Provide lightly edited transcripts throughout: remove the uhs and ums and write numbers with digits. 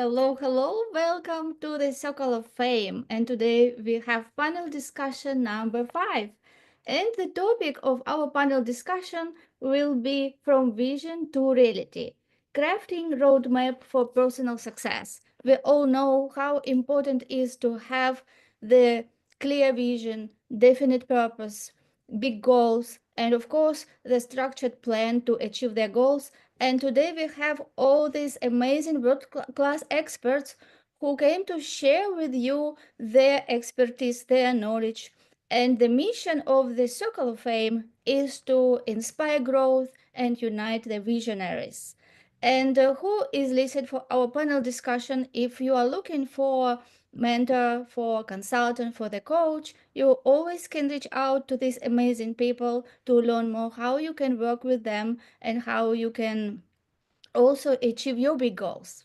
Hello, hello. Welcome to the Circle of Fame. And today we have panel discussion number 5. And the topic of our panel discussion will be From Vision to Reality, crafting roadmap for personal success. We all know how important it is to have the clear vision, definite purpose, big goals, and of course, the structured plan to achieve their goals. And today we have all these amazing world-class experts who came to share with you their expertise, their knowledge. And the mission of the Circle of Fame is to inspire growth and unite the visionaries. And who is listed for our panel discussion? If you are looking for mentor, for consultant, for the coach, you always can reach out to these amazing people to learn more how you can work with them and how you can also achieve your big goals.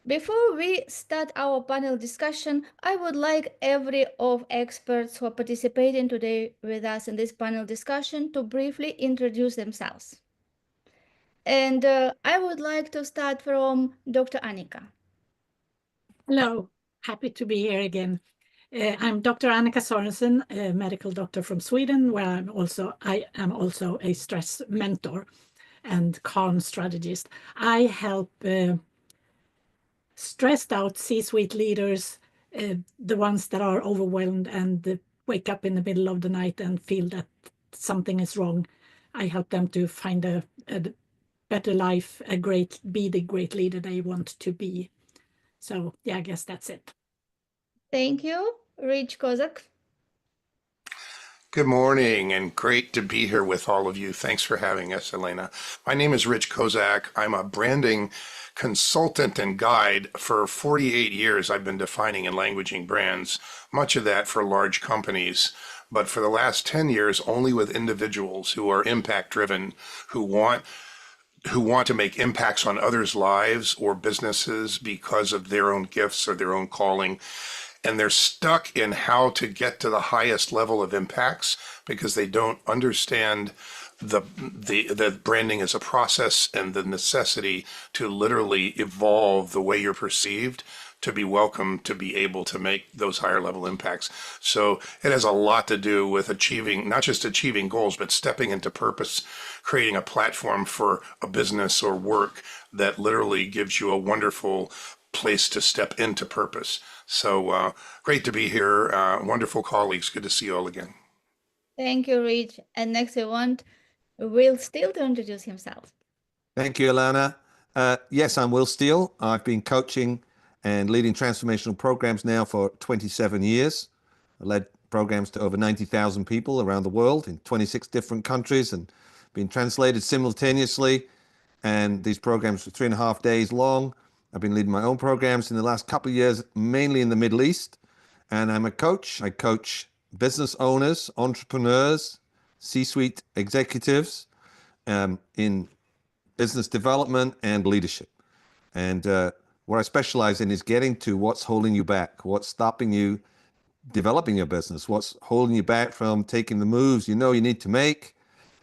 Before we start our panel discussion, I would like every of experts who are participating today with us in this panel discussion to briefly introduce themselves. And I would like to start from Dr. Annika. Hello, happy to be here again. I'm Dr. Annika Sorensen, a medical doctor from Sweden, where I am also a stress mentor and calm strategist. I help stressed out C-suite leaders, the ones that are overwhelmed and wake up in the middle of the night and feel that something is wrong. I help them to find a better life, be the great leader they want to be. So yeah, I guess that's it. Thank you, Rich Kozak. Good morning, and great to be here with all of you. Thanks for having us, Elena. My name is Rich Kozak. I'm a branding consultant and guide. For 48 years, I've been defining and languaging brands, much of that for large companies. But for the last 10 years, only with individuals who are impact-driven, who want to make impacts on others' lives or businesses because of their own gifts or their own calling. And they're stuck in how to get to the highest level of impacts because they don't understand the branding as a process and the necessity to literally evolve the way you're perceived to be welcome, to be able to make those higher level impacts. So it has a lot to do with achieving, not just achieving goals, but stepping into purpose, creating a platform for a business or work that literally gives you a wonderful place to step into purpose. So great to be here. Wonderful colleagues. Good to see you all again. Thank you, Rich. And next I want Will Steele to introduce himself. Thank you, Elena. Yes, I'm Will Steele. I've been coaching and leading transformational programs now for 27 years. I led programs to over 90,000 people around the world in 26 different countries and been translated simultaneously. And these programs are 3.5 days long. I've been leading my own programs in the last couple of years, mainly in the Middle East. And I'm a coach. I coach business owners, entrepreneurs, C-suite executives in business development and leadership. And what I specialize in is getting to what's holding you back, what's stopping you developing your business, what's holding you back from taking the moves you know you need to make,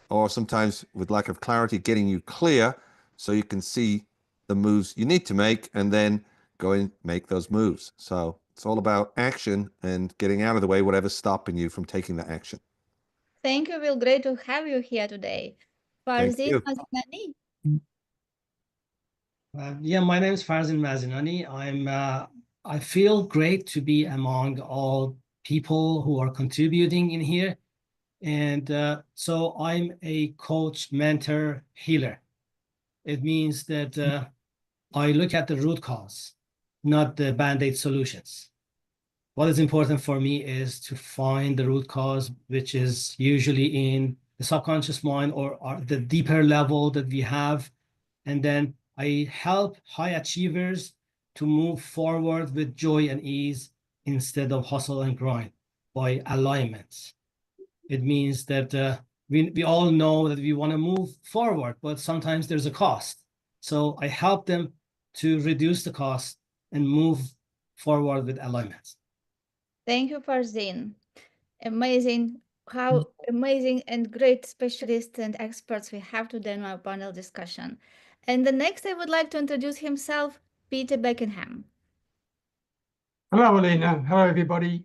or sometimes with lack of clarity, getting you clear so you can see the moves you need to make and then go and make those moves. So it's all about action and getting out of the way, whatever's stopping you from taking that action. Thank you, Will. Great to have you here today. Farzin Mazinani. Yeah, my name is Farzin Mazinani. I feel great to be among all people who are contributing in here. And so I'm a coach, mentor, healer. It means that I look at the root cause, not the band-aid solutions. What is important for me is to find the root cause, which is usually in the subconscious mind or the deeper level that we have. And then I help high achievers to move forward with joy and ease instead of hustle and grind by alignments. It means that we all know that we want to move forward, but sometimes there's a cost. So I help them to reduce the cost and move forward with alignments. Thank you, Farzin. Amazing, how amazing and great specialists and experts we have today in our panel discussion. And the next I would like to introduce himself, Peter Beckingham. Hello, Elena. Hello, everybody.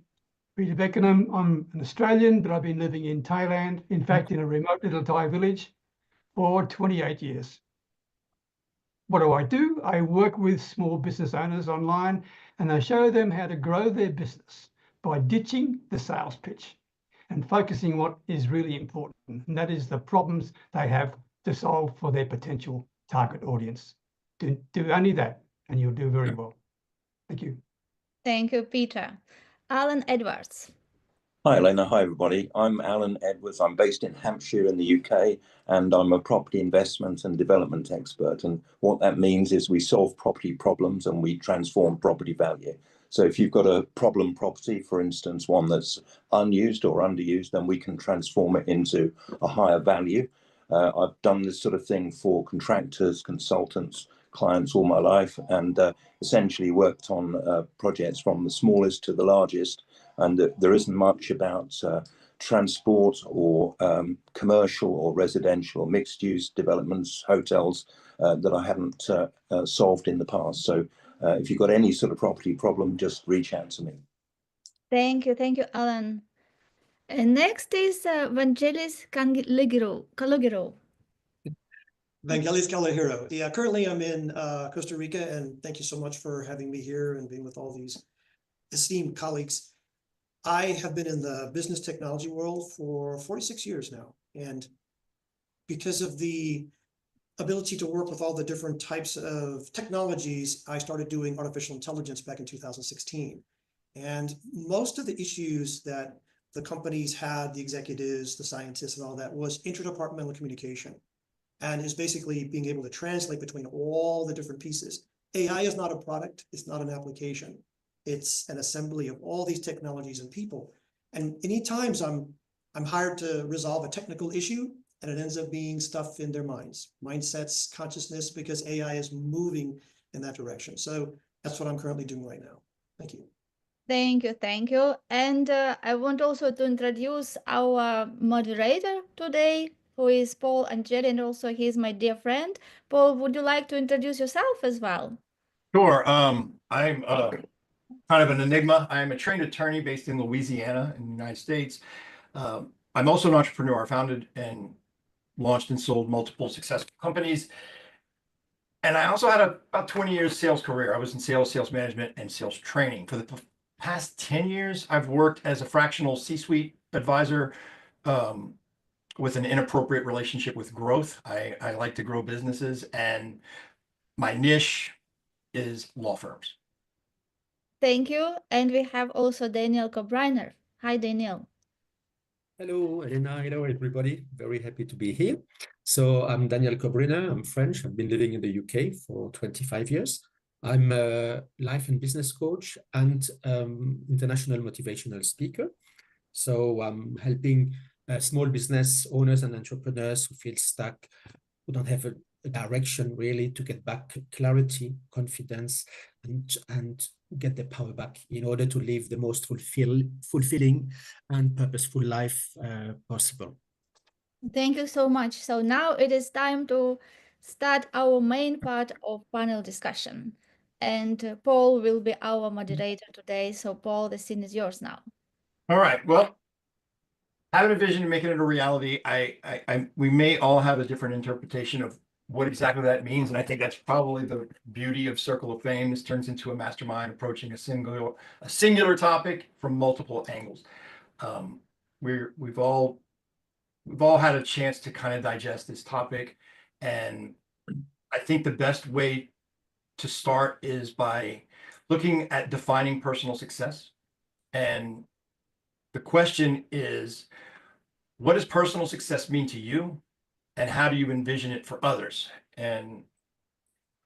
Peter Beckingham. I'm an Australian, but I've been living in Thailand, in fact, in a remote little Thai village for 28 years. What do? I work with small business owners online, and I show them how to grow their business by ditching the sales pitch and focusing what is really important, and that is the problems they have to solve for their potential target audience. Do only that, and you'll do very well. Thank you. Thank you, Peter. Alan Edwards. Hi, Elena. Hi, everybody. I'm Alan Edwards. I'm based in Hampshire in the UK, and I'm a property investment and development expert. And what that means is we solve property problems and we transform property value. So if you've got a problem property, for instance, one that's unused or underused, then we can transform it into a higher value. I've done this sort of thing for contractors, consultants, clients all my life, and essentially worked on projects from the smallest to the largest. And there isn't much about transport or commercial or residential or mixed-use developments, hotels that I haven't solved in the past. So if you've got any sort of property problem, just reach out to me. Thank you, Alan. And next is Vangelis Calogero. Vangelis Calogero. Yeah, currently I'm in Costa Rica, and thank you so much for having me here and being with all these esteemed colleagues. I have been in the business technology world for 46 years now. And because of the ability to work with all the different types of technologies, I started doing artificial intelligence back in 2016. And most of the issues that the companies had, the executives, the scientists, and all that was interdepartmental communication. And is basically being able to translate between all the different pieces. AI is not a product, it's not an application. It's an assembly of all these technologies and people. And many times I'm hired to resolve a technical issue, and it ends up being stuff in their minds, mindsets, consciousness, because AI is moving in that direction. So that's what I'm currently doing right now. Thank you. Thank you. And I want also to introduce our moderator today, who is Paul Angelle, and also he's my dear friend. Paul, would you like to introduce yourself as well? Sure. I'm kind of an enigma. I'm a trained attorney based in Louisiana in the United States. I'm also an entrepreneur. I founded and launched and sold multiple successful companies. And I also had about 20 years sales career. I was in sales management, and sales training. For the past 10 years, I've worked as a fractional C-suite advisor with an inappropriate relationship with growth. I like to grow businesses, and my niche is law firms. Thank you. And we have also Daniel Kobryne. Hi, Daniel. Hello, Elena. Hello, everybody. Very happy to be here. So I'm Daniel Kobryne. I'm French. I've been living in the UK for 25 years. I'm a life and business coach and international motivational speaker. So I'm helping small business owners and entrepreneurs who feel stuck, who don't have a direction really, to get back clarity, confidence, and get their power back in order to live the most fulfilling and purposeful life possible. Thank you so much. So now it is time to start our main part of panel discussion. And Paul will be our moderator today. So Paul, the scene is yours now. All right. Well, having a vision and making it a reality, we may all have a different interpretation of what exactly that means. And I think that's probably the beauty of Circle of Fame. This turns into a mastermind approaching a singular topic from multiple angles. We've all had a chance to kind of digest this topic. And I think the best way to start is by looking at defining personal success. And the question is, what does personal success mean to you? And how do you envision it for others? And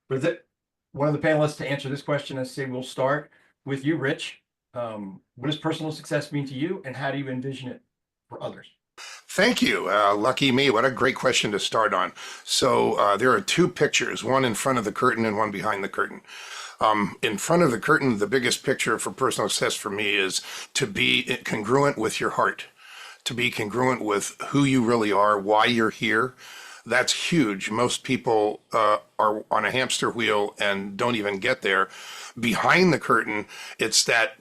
for one of the panelists to answer this question, I say we'll start with you, Rich. What does personal success mean to you? And how do you envision it for others? Thank you. Lucky me. What a great question to start on. So there are two pictures, one in front of the curtain and one behind the curtain. In front of the curtain, the biggest picture for personal success for me is to be congruent with your heart, to be congruent with who you really are, why you're here, That's huge. Most people are on a hamster wheel and don't even get there. Behind the curtain, it's that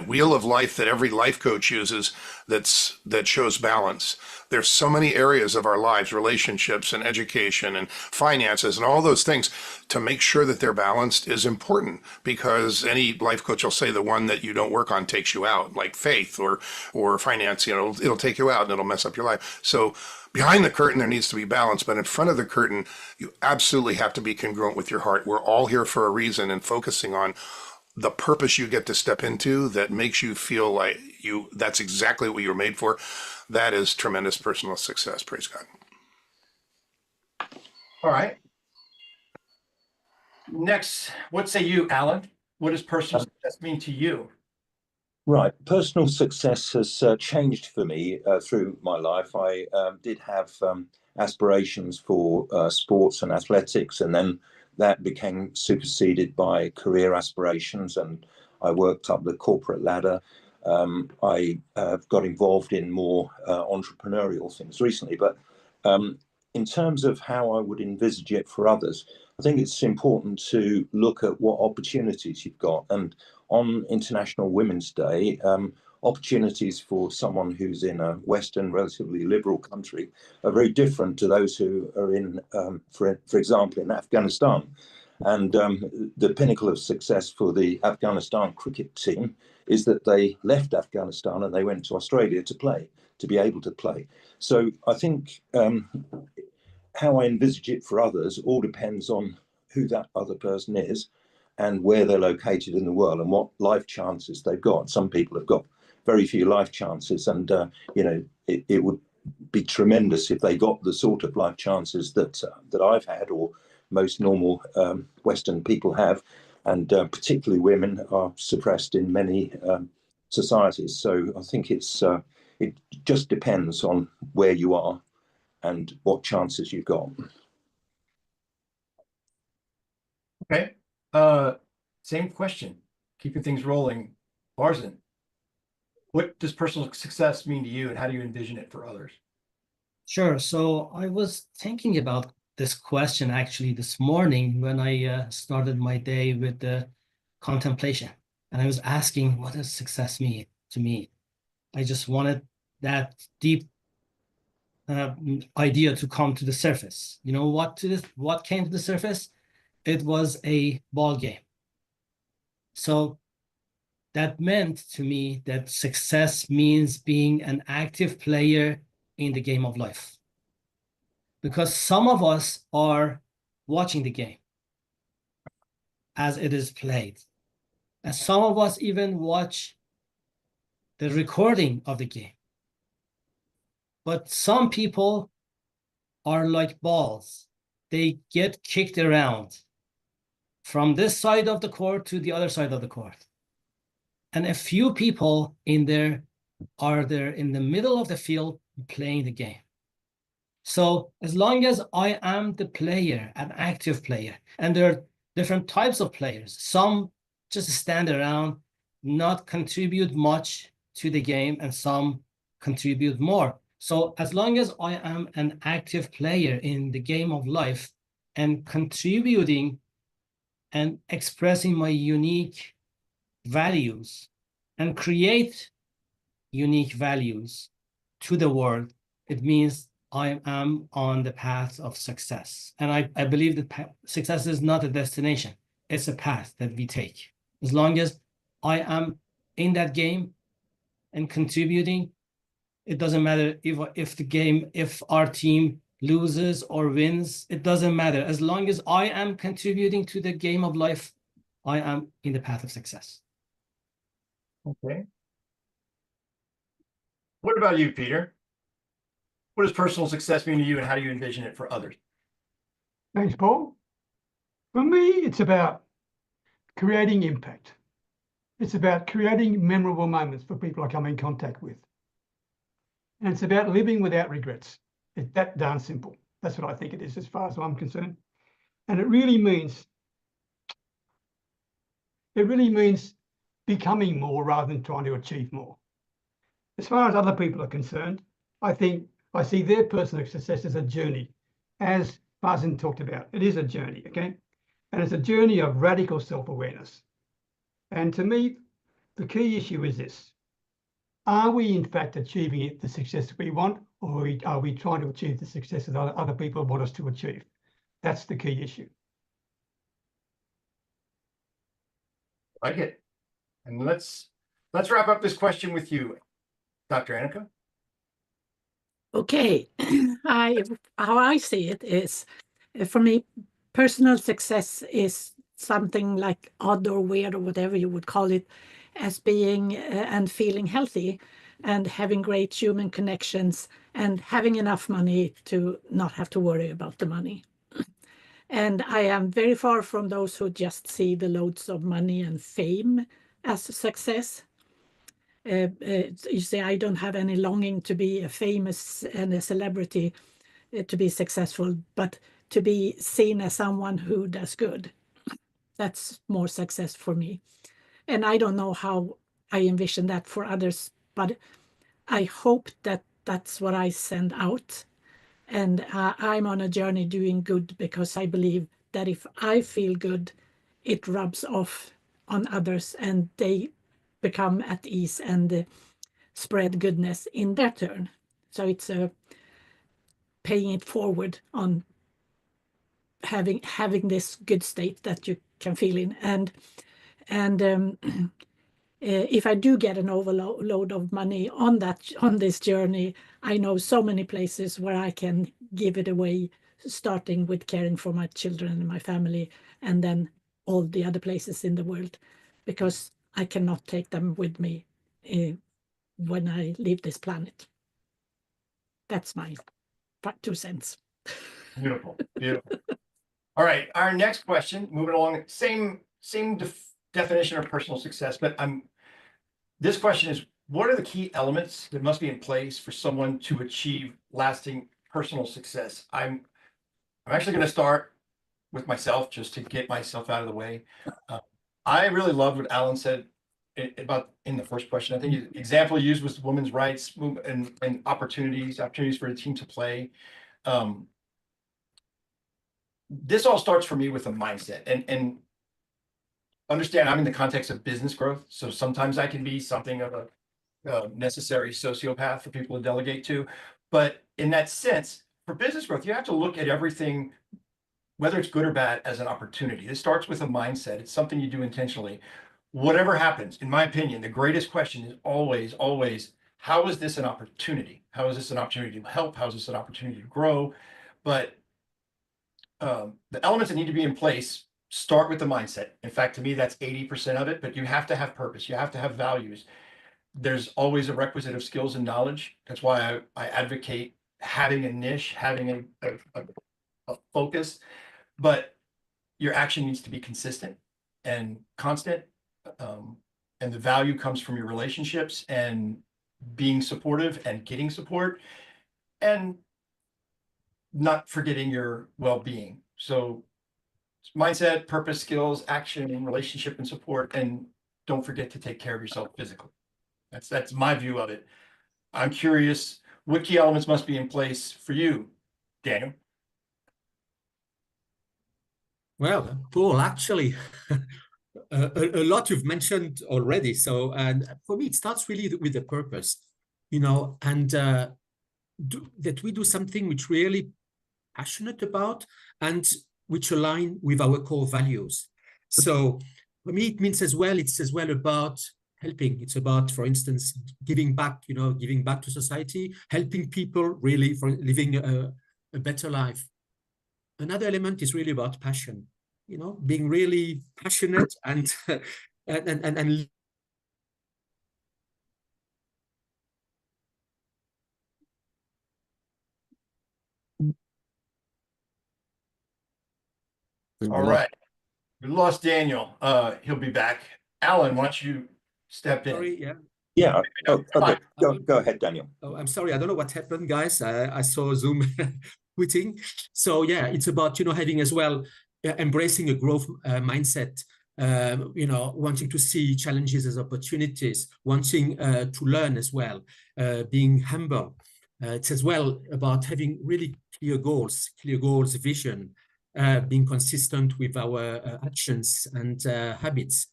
wheel of life that every life coach uses that shows balance. There's so many areas of our lives, relationships and education and finances and all those things. To make sure that they're balanced is important, because any life coach will say the one that you don't work on takes you out, like faith or finance. It'll take you out and it'll mess up your life. So behind the curtain, there needs to be balance, but in front of the curtain, you absolutely have to be congruent with your heart. We're all here for a reason, and focusing on the purpose you get to step into that makes you feel like that's exactly what you were made for. That is tremendous personal success. Praise God. All right. Next, what say you, Alan? What does personal success mean to you? Right. Personal success has changed for me through my life. I did have aspirations for sports and athletics, and then that became superseded by career aspirations, and I worked up the corporate ladder. I got involved in more entrepreneurial things recently, but in terms of how I would envisage it for others, I think it's important to look at what opportunities you've got. And on International Women's Day, opportunities for someone who's in a Western, relatively liberal country are very different to those who are in, for example, in Afghanistan. And the pinnacle of success for the Afghanistan cricket team is that they left Afghanistan and they went to Australia to play, to be able to play. So I think how I envisage it for others all depends on who that other person is and where they're located in the world and what life chances they've got. Some people have got very few life chances, and it would be tremendous if they got the sort of life chances that I've had, or most normal Western people have, and particularly women are suppressed in many societies. So I think it just depends on where you are and what chances you've got. Okay. Same question. Keeping things rolling. Farzin, what does personal success mean to you, and how do you envision it for others? Sure. So I was thinking about this question actually this morning when I started my day with the contemplation. And I was asking, what does success mean to me? I just wanted that deep idea to come to the surface. You know what came to the surface? It was a ball game. So that meant to me that success means being an active player in the game of life. Because some of us are watching the game as it is played. And some of us even watch the recording of the game. But some people are like balls. They get kicked around from this side of the court to the other side of the court. And a few people are there in the middle of the field playing the game. So as long as I am the player, an active player, and there are different types of players, some just stand around, not contribute much to the game, and some contribute more. So as long as I am an active player in the game of life and contributing and expressing my unique values and create unique values to the world, it means I am on the path of success. And I believe that success is not a destination. It's a path that we take. As long as I am in that game and contributing, it doesn't matter if our team loses or wins, it doesn't matter. As long as I am contributing to the game of life, I am in the path of success. Okay. What about you, Peter? What does personal success mean to you, and how do you envision it for others? Thanks, Paul. For me, it's about creating impact. It's about creating memorable moments for people I come in contact with. And it's about living without regrets. It's that darn simple. That's what I think it is as far as I'm concerned. And it really means becoming more rather than trying to achieve more. As far as other people are concerned, I think I see their personal success as a journey as Farzin talked about, it is a journey, okay? And it's a journey of radical self-awareness. And to me, the key issue is this. Are we in fact achieving the success we want, or are we trying to achieve the success that other people want us to achieve? That's the key issue. I get it. And let's wrap up this question with you, Dr. Annika. Okay, how I see it is, for me, personal success is something like odd or weird or whatever you would call it, as being and feeling healthy and having great human connections and having enough money to not have to worry about the money. And I am very far from those who just see the loads of money and fame as a success. You see, I don't have any longing to be a famous and a celebrity to be successful, but to be seen as someone who does good. That's more success for me. And I don't know how I envision that for others, but I hope that that's what I send out. And I'm on a journey doing good because I believe that if I feel good, it rubs off on others and they become at ease and spread goodness in their turn. So it's paying it forward on having this good state that you can feel in. And if I do get an overload of money on this journey, I know so many places where I can give it away, starting with caring for my children and my family, and then all the other places in the world, because I cannot take them with me when I leave this planet. That's my 2 cents. Beautiful, beautiful. All right, our next question, moving along, same definition of personal success, but this question is, what are the key elements that must be in place for someone to achieve lasting personal success? I'm actually going to start with myself just to get myself out of the way. I really loved what Alan said about in the first question. I think the example used was women's rights and opportunities for the team to play. This all starts for me with a mindset and understand I'm in the context of business growth. So sometimes I can be something of a necessary sociopath for people to delegate to. But in that sense, for business growth, you have to look at everything, whether it's good or bad, as an opportunity. It starts with a mindset. It's something you do intentionally. Whatever happens, in my opinion, the greatest question is always, how is this an opportunity? How is this an opportunity to help? How is this an opportunity to grow? But the elements that need to be in place start with the mindset. In fact, to me, that's 80% of it, but you have to have purpose. You have to have values. There's always a requisite of skills and knowledge. That's why I advocate having a niche, having a focus, but your action needs to be consistent and constant. And the value comes from your relationships and being supportive and getting support and not forgetting your well-being. So mindset, purpose, skills, action, relationship, and support, and don't forget to take care of yourself physically. That's my view of it. I'm curious, what key elements must be in place for you, Daniel? Well, Paul, actually, a lot you've mentioned already. So, and for me, it starts really with the purpose, and that we do something which we're really passionate about and which align with our core values. So for me, it means it's as well about helping. It's about, for instance, giving back, giving back to society, helping people really for living a better life. Another element is really about passion, being really passionate and All right. We lost Daniel. He'll be back. Alan, why don't you step in? Sorry, yeah. Yeah. Oh, okay. Go ahead, Daniel. Oh, I'm sorry. I don't know what happened, guys. I saw Zoom quitting. So yeah, it's about, having as well, embracing a growth mindset, wanting to see challenges as opportunities, wanting to learn as well, being humble. It's as well about having really clear goals, vision, being consistent with our actions and habits.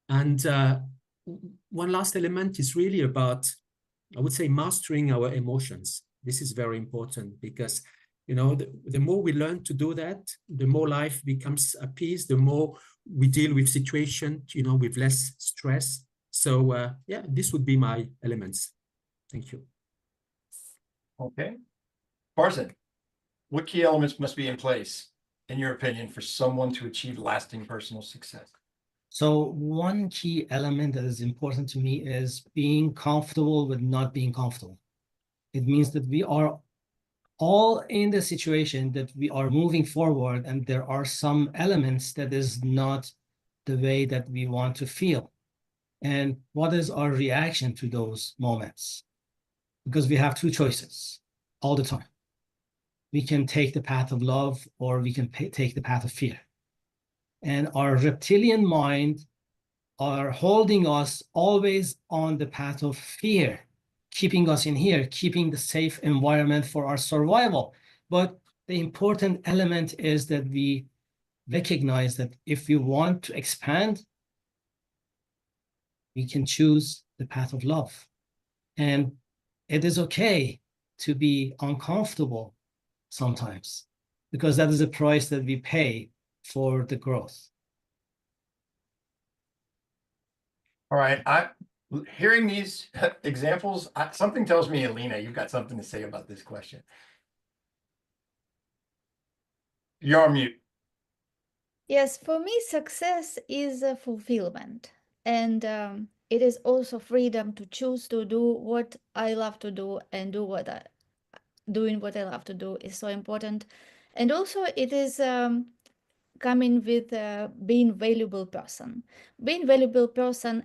And one last element is really about, I would say, mastering our emotions. This is very important because, you know, the more we learn to do that, the more life becomes appeased, the more we deal with situations, you know, with less stress. So yeah, this would be my elements. Thank you. Okay. Farzin, what key elements must be in place, in your opinion, for someone to achieve lasting personal success? So one key element that is important to me is being comfortable with not being comfortable. It means that we are all in the situation that we are moving forward, and there are some elements that is not the way that we want to feel. And what is our reaction to those moments? Because we have two choices all the time. We can take the path of love, or we can take the path of fear. And our reptilian mind are holding us always on the path of fear, keeping us in here, keeping the safe environment for our survival. But the important element is that we recognize that if we want to expand, we can choose the path of love. And it is okay to be uncomfortable sometimes, because that is a price that we pay for the growth. All right. Hearing these examples, something tells me, Elena, you've got something to say about this question. You're on mute. Yes, for me, success is a fulfillment. And it is also freedom to choose to do what I love to do and doing what I love to do is so important. And also it is coming with being valuable person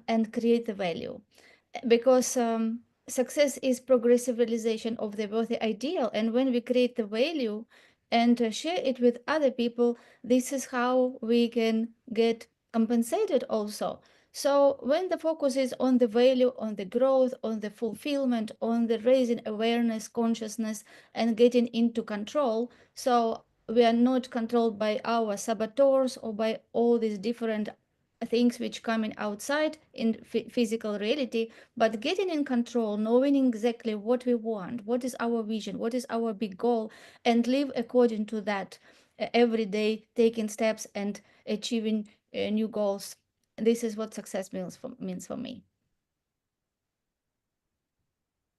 and create the value, because success is progressive realization of the worthy ideal, and when we create the value and share it with other people, this is how we can get compensated also. So when the focus is on the value, on the growth, on the fulfillment, on the raising awareness, consciousness, and getting into control, so we are not controlled by our saboteurs or by all these different things which coming outside in physical reality, but getting in control, knowing exactly what we want, what is our vision, what is our big goal, and live according to that every day, taking steps and achieving new goals. This is what success means for me.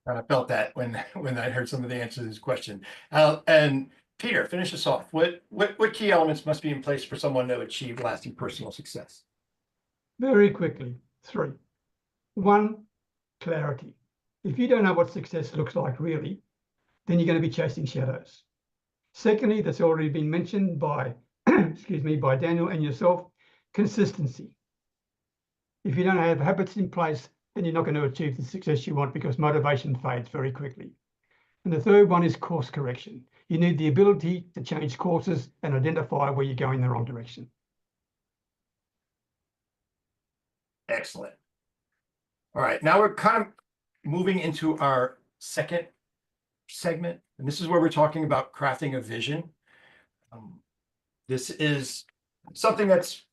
And I felt that when I heard some of the answers to this question. And Peter, finish us off. What key elements must be in place for someone to achieve lasting personal success? Very quickly, 3. 1, clarity. If you don't know what success looks like really, then you're going to be chasing shadows. Secondly, that's already been mentioned by, excuse me, by Daniel and yourself, consistency. If you don't have habits in place, then you're not going to achieve the success you want, because motivation fades very quickly. And the third one is course correction. You need the ability to change courses and identify where you're going in the wrong direction. Excellent. All right, now we're kind of moving into our second segment, and this is where we're talking about crafting a vision. This is something that's,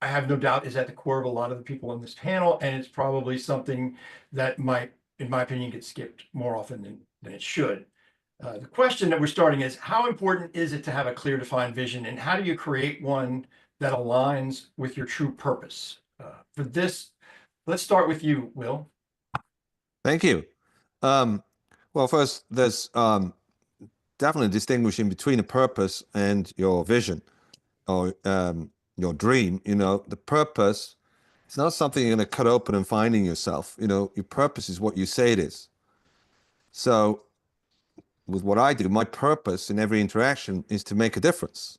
I have no doubt, is at the core of a lot of the people on this panel, and it's probably something that might, in my opinion, get skipped more often than it should. The question that we're starting is, how important is it to have a clear, defined vision, and how do you create one that aligns with your true purpose? For this, let's start with you, Will. Thank you. Well, first, there's definitely distinguishing between a purpose and your vision or your dream. You know, the purpose, it's not something you're going to cut open and finding yourself. You know, your purpose is what you say it is. So with what I do, my purpose in every interaction is to make a difference.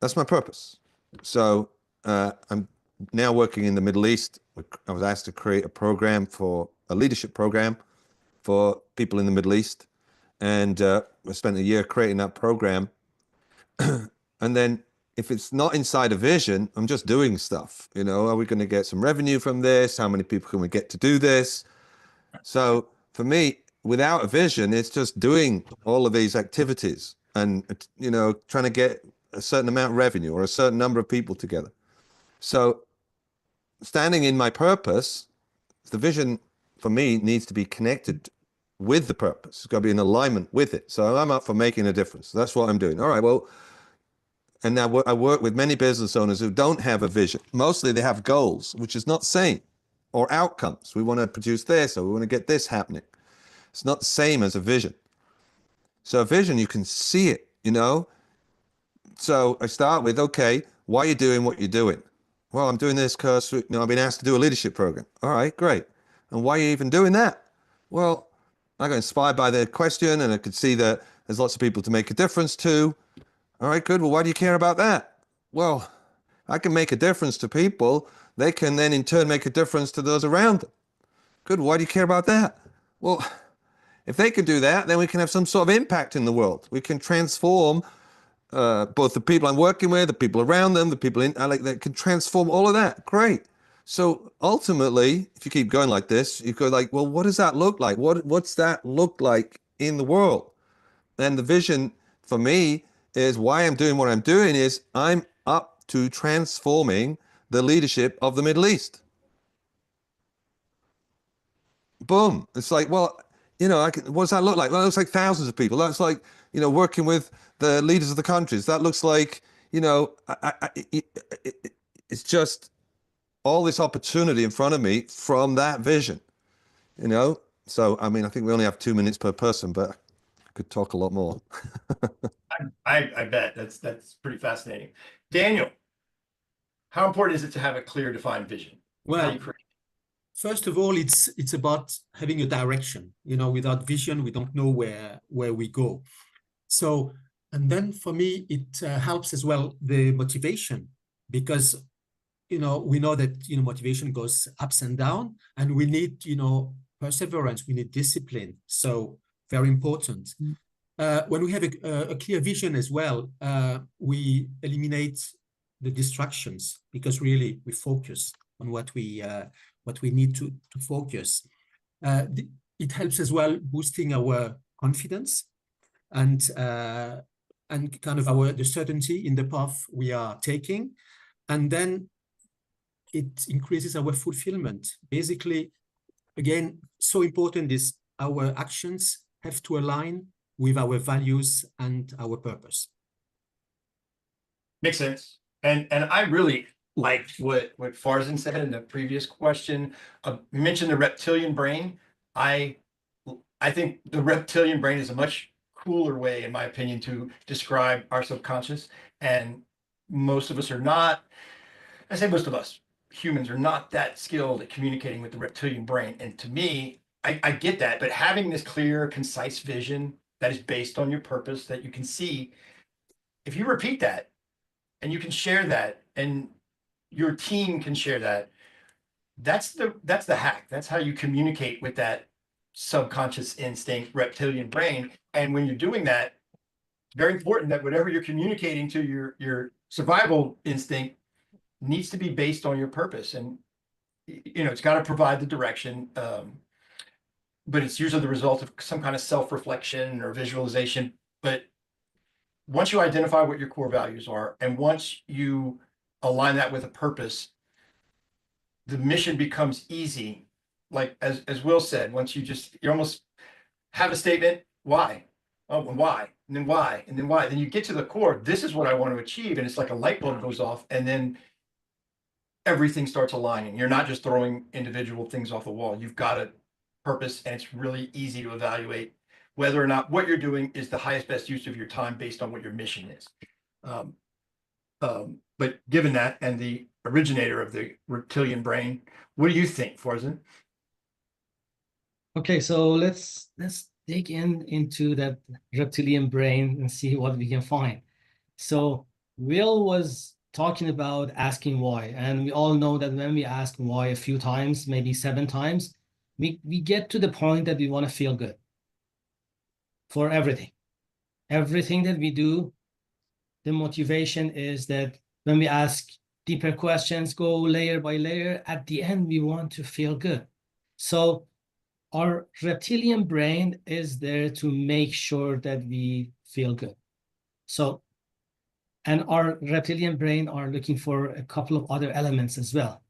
That's my purpose. So I'm now working in the Middle East. I was asked to create a leadership program for people in the Middle East. And I spent a year creating that program. And then if it's not inside a vision, I'm just doing stuff. You know, are we going to get some revenue from this? How many people can we get to do this? So for me, without a vision, it's just doing all of these activities and, you know, trying to get a certain amount of revenue or a certain number of people together. So standing in my purpose, the vision for me needs to be connected with the purpose. It's got to be in alignment with it. So I'm up for making a difference. That's what I'm doing. All right, well, and now I work with many business owners who don't have a vision. Mostly they have goals, which is not the same, or outcomes. We want to produce this, or we want to get this happening. It's not the same as a vision. So a vision, you can see it, you know? So I start with, okay, why are you doing what you're doing? Well, I'm doing this because, you know, I've been asked to do a leadership program. All right, great. And why are you even doing that? Well, I got inspired by the question, and I could see that there's lots of people to make a difference to. All right, good. Well, why do you care about that? Well, I can make a difference to people. They can then in turn make a difference to those around them. Good. Why do you care about that? Well, if they can do that, then we can have some sort of impact in the world. We can transform both the people I'm working with, the people around them, the people in, like, that can transform all of that. Great. So ultimately, if you keep going like this, you go like, well, what does that look like? What's that look like in the world? And the vision for me is why I'm doing what I'm doing is I'm up to transforming the leadership of the Middle East. Boom. It's like, well, you know, what does that look like? Well, it looks like thousands of people. That's like, you know, working with the leaders of the countries. That looks like, you know, it's just all this opportunity in front of me from that vision, you know? So, I mean, I think we only have 2 minutes per person, but I could talk a lot more. I bet that's pretty fascinating. Daniel, how important is it to have a clear, defined vision? Well, first of all, it's about having a direction. You know, without vision, we don't know where we go. So, and then for me, it helps as well the motivation, because, you know, we know that, you know, motivation goes ups and down, and we need, you know, perseverance, we need discipline. So very important. When we have a clear vision as well, we eliminate the distractions, because really we focus on what we need to focus. It helps as well boosting our confidence and kind of the certainty in the path we are taking. And then it increases our fulfillment. Basically, again, so important is our actions have to align with our values and our purpose. Makes sense. And I really liked what Farzin said in the previous question. You mentioned the reptilian brain. I think the reptilian brain is a much cooler way, in my opinion, to describe our subconscious. And most of us are not, I say most of us, humans are not that skilled at communicating with the reptilian brain. And to me, I get that, but having this clear, concise vision that is based on your purpose, that you can see, if you repeat that and you can share that and your team can share that, that's the hack. That's how you communicate with that subconscious instinct, reptilian brain. And when you're doing that, it's very important that whatever you're communicating to your survival instinct needs to be based on your purpose. And, you know, it's got to provide the direction, but it's usually the result of some kind of self-reflection or visualization. But once you identify what your core values are, and once you align that with a purpose, the mission becomes easy. Like as Will said, once you almost have a statement, why? Oh, and why? And then why? And then why? Then you get to the core, this is what I want to achieve. And it's like a light bulb goes off, and then everything starts aligning. You're not just throwing individual things off the wall. You've got a purpose, and it's really easy to evaluate whether or not what you're doing is the highest best use of your time based on what your mission is. But given that, and the originator of the reptilian brain, what do you think, Farzin? Okay, so let's dig into that reptilian brain and see what we can find. So Will was talking about asking why, and we all know that when we ask why a few times, maybe 7 times, we get to the point that we want to feel good for everything that we do. The motivation is that when we ask deeper questions, go layer by layer, at the end we want to feel good. So our reptilian brain is there to make sure that we feel good. So, and our reptilian brain are looking for a couple of other elements as well.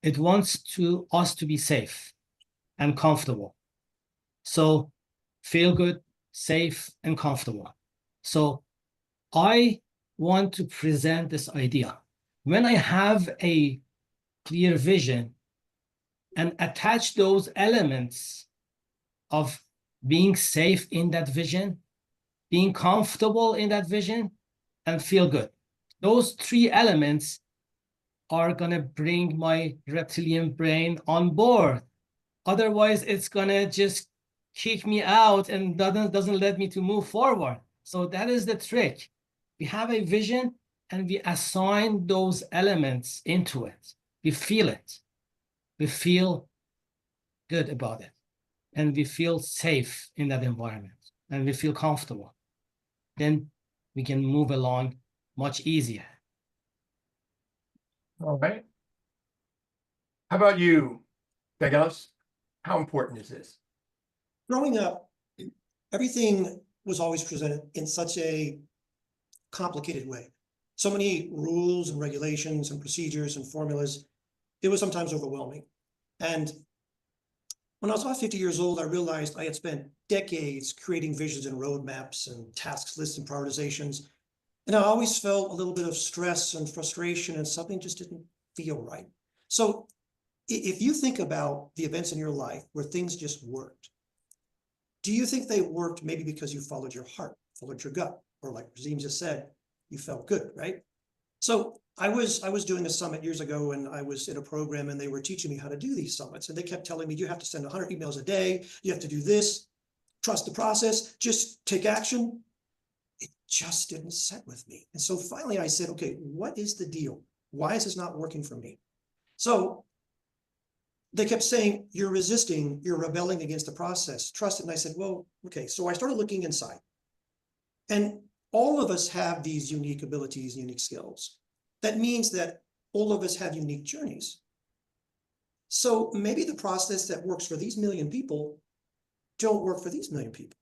It wants us to be safe and comfortable. So feel good, safe, and comfortable. So I want to present this idea. When I have a clear vision and attach those elements of being safe in that vision, being comfortable in that vision, and feel good. Those three elements are going to bring my reptilian brain on board. Otherwise, it's going to just kick me out and doesn't let me to move forward. So that is the trick. We have a vision and we assign those elements into it. We feel it. We feel good about it. And we feel safe in that environment. And we feel comfortable. Then we can move along much easier. All right. How about you, Vangelis? How important is this? Growing up, everything was always presented in such a complicated way. So many rules and regulations and procedures and formulas. It was sometimes overwhelming. And when I was about 50 years old, I realized I had spent decades creating visions and roadmaps and tasks lists and prioritizations. And I always felt a little bit of stress and frustration, and something just didn't feel right. So if you think about the events in your life where things just worked, do you think they worked maybe because you followed your heart, followed your gut, or like Razim just said, you felt good, right? So I was doing a summit years ago, and I was in a program, and they were teaching me how to do these summits. And they kept telling me, you have to send 100 emails a day. You have to do this, trust the process, just take action. It just didn't set with me. And so finally I said, okay, what is the deal? Why is this not working for me? So they kept saying, you're resisting, you're rebelling against the process, trust it. And I said, well, okay. So I started looking inside. And all of us have these unique abilities, unique skills. That means that all of us have unique journeys. So maybe the process that works for these million people don't work for these million people.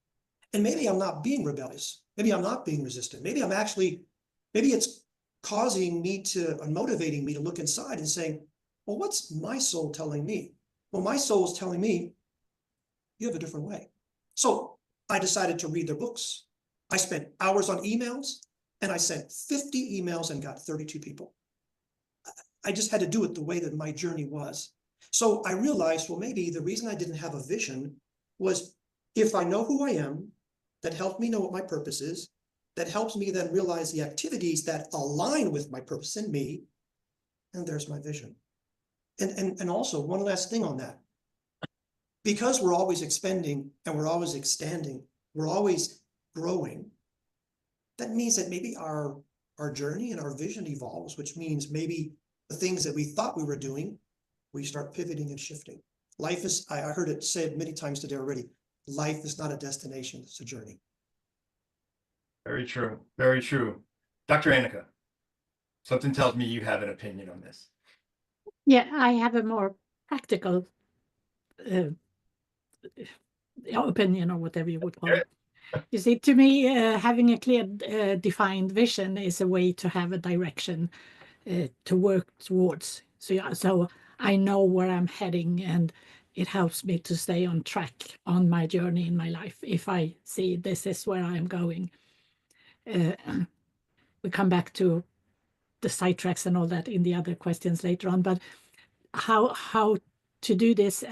And maybe I'm not being rebellious. Maybe I'm not being resistant. Maybe it's causing me to, and motivating me to look inside and saying, well, what's my soul telling me? Well, my soul is telling me, you have a different way. So I decided to read their books. I spent hours on emails, and I sent 50 emails and got 32 people. I just had to do it the way that my journey was. So I realized, well, maybe the reason I didn't have a vision was, if I know who I am, that helped me know what my purpose is, that helps me then realize the activities that align with my purpose and me, and there's my vision. And also one last thing on that, because we're always expanding and we're always extending, we're always growing, that means that maybe our journey and our vision evolves, which means maybe the things that we thought we were doing, we start pivoting and shifting. Life is, I heard it said many times today already, life is not a destination, it's a journey. Very true. Very true. Dr. Annika, something tells me you have an opinion on this. Yeah, I have a more practical opinion, or whatever you would call it. You see, to me, having a clear, defined vision is a way to have a direction to work towards. So I know where I'm heading, and it helps me to stay on track on my journey in my life. If I see this is where I'm going, we come back to the sidetracks and all that in the other questions later on. But how to do this?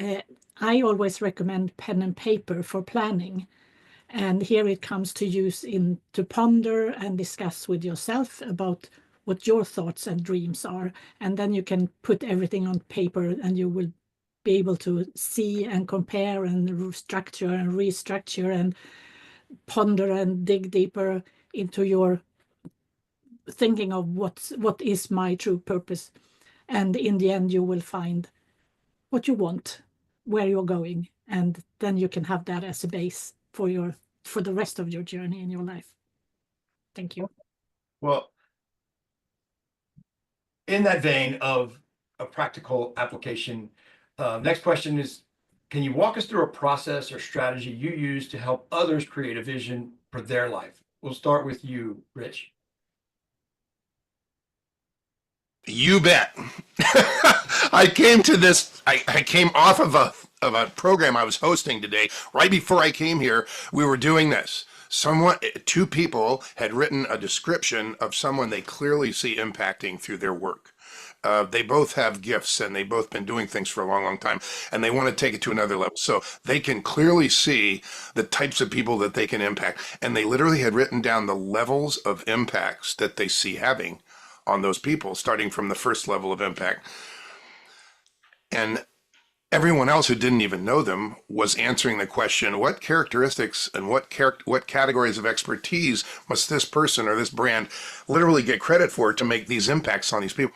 I always recommend pen and paper for planning. And here it comes to use to ponder and discuss with yourself about what your thoughts and dreams are. And then you can put everything on paper, and you will be able to see and compare and structure and restructure and ponder and dig deeper into your thinking of what is my true purpose. And in the end, you will find what you want, where you're going, and then you can have that as a base for the rest of your journey in your life. Thank you. Well, in that vein of a practical application, next question is Can you walk us through a process or strategy you use to help others create a vision for their life? We'll start with you, Rich. You bet. I came to this, I came off of a program I was hosting today. Right before I came here, we were doing this. Two people had written a description of someone they clearly see impacting through their work. They both have gifts and they've both been doing things for a long, long time, and they want to take it to another level. So they can clearly see the types of people that they can impact. And they literally had written down the levels of impacts that they see having on those people, starting from the first level of impact. And everyone else who didn't even know them was answering the question, what characteristics and what categories of expertise must this person or this brand literally get credit for to make these impacts on these people?